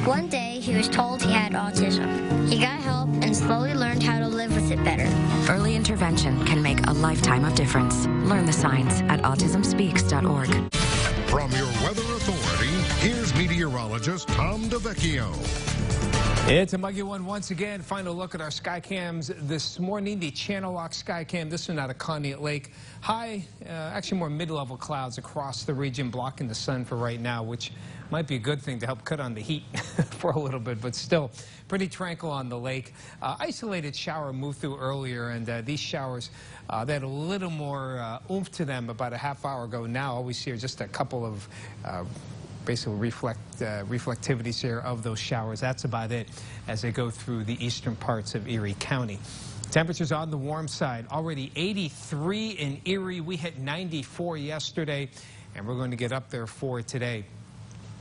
One day, he was told he had autism. He got help and slowly learned how to live with it better. Early intervention can make a lifetime of difference. Learn the signs at autismspeaks.org. From your weather authority, here's meteorologist Tom DeVecchio. It's a muggy one once again. Final look at our sky cams this morning. The Channel Lock sky cam, this one out of Conneaut Lake. High, actually more mid-level clouds across the region blocking the sun for right now, which might be a good thing to help cut on the heat for a little bit, but still pretty tranquil on the lake. Isolated shower moved through earlier, and these showers, they had a little more oomph to them about a half hour ago. Now all we see are just a couple of basically reflectivities here of those showers. That's about it as they go through the eastern parts of Erie County. Temperatures on the warm side. Already 83 in Erie. We hit 94 yesterday, and we're going to get up there for today.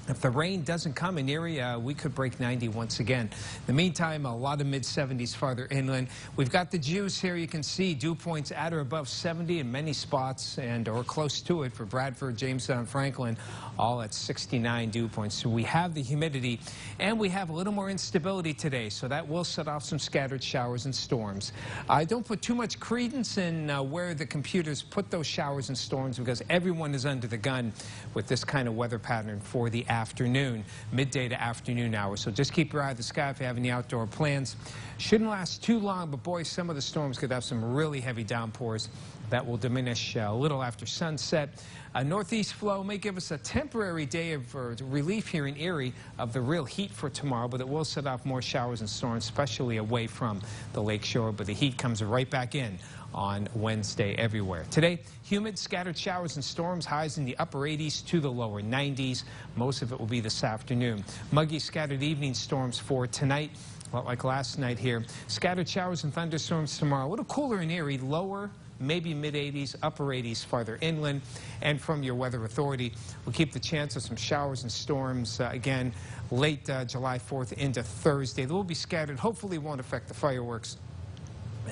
If the rain doesn't come in Erie, we could break 90 once again. In the meantime, a lot of mid-70s farther inland. We've got the juice here. You can see dew points at or above 70 in many spots, and or close to it for Bradford, Jamestown, Franklin, all at 69 dew points. So we have the humidity, and we have a little more instability today, so that will set off some scattered showers and storms. I don't put too much credence in where the computers put those showers and storms, because everyone is under the gun with this kind of weather pattern for the afternoon, midday to afternoon hours. So just keep your eye on the sky if you have any outdoor plans. Shouldn't last too long, but boy, some of the storms could have some really heavy downpours that will diminish a little after sunset. A northeast flow may give us a temporary day of relief here in Erie of the real heat for tomorrow, but it will set off more showers and storms, especially away from the lake shore. But the heat comes right back in on Wednesday everywhere. Today, humid, scattered showers and storms, highs in the upper 80s to the lower 90s. Most of it will be this afternoon. Muggy, scattered evening storms for tonight. A lot like last night here. Scattered showers and thunderstorms tomorrow. A little cooler in Erie, lower, maybe mid-80s, upper 80s farther inland. And from your weather authority, we'll keep the chance of some showers and storms again late July 4th into Thursday. They will be scattered. Hopefully won't affect the fireworks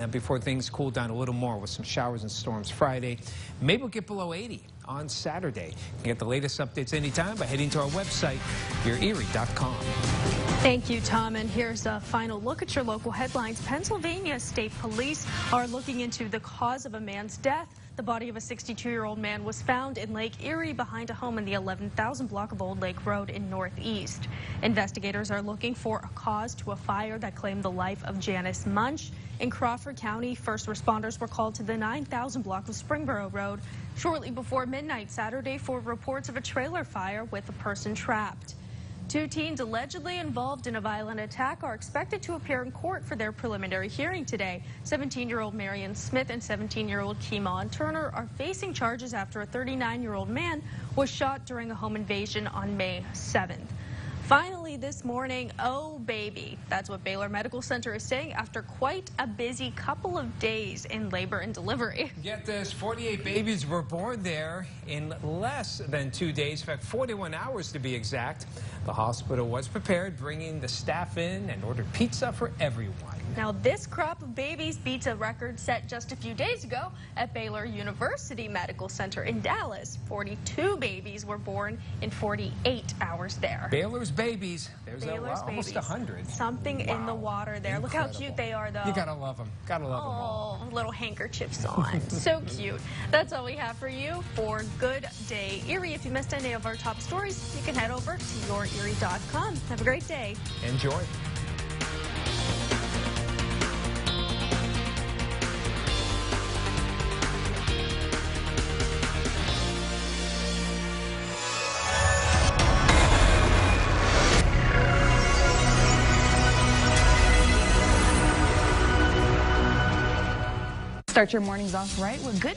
before things cool down a little more with some showers and storms Friday. Maybe we'll get below 80 on Saturday. You can get the latest updates anytime by heading to our website, yourerie.com. Thank you, Tom. And here's a final look at your local headlines. Pennsylvania State Police are looking into the cause of a man's death. The body of a 62-year-old man was found in Lake Erie behind a home in the 11,000 block of Old Lake Road in Northeast. Investigators are looking for a cause to a fire that claimed the life of Janice Munch. In Crawford County, first responders were called to the 9,000 block of Springboro Road shortly before midnight Saturday for reports of a trailer fire with a person trapped. Two teens allegedly involved in a violent attack are expected to appear in court for their preliminary hearing today. 17-year-old Marion Smith and 17-year-old Keemon Turner are facing charges after a 39-year-old man was shot during a home invasion on May 7th. Finally this morning, oh baby. That's what Baylor Medical Center is saying after quite a busy couple of days in labor and delivery. Get this, 48 babies were born there in less than 2 days, in fact 41 hours to be exact. The hospital was prepared, bringing the staff in and ordered pizza for everyone. Now this crop of babies beats a record set just a few days ago at Baylor University Medical Center in Dallas. 42 babies were born in 48 hours there. Baylor's babies, there's almost babies. 100. Something in the water there. Incredible. Look how cute they are though. You gotta love them. Gotta love them all. Oh, little handkerchiefs on. So cute. That's all we have for you for Good Day Erie. If you missed any of our top stories, you can head over to yourerie.com. Have a great day. Enjoy. Start your mornings off right with good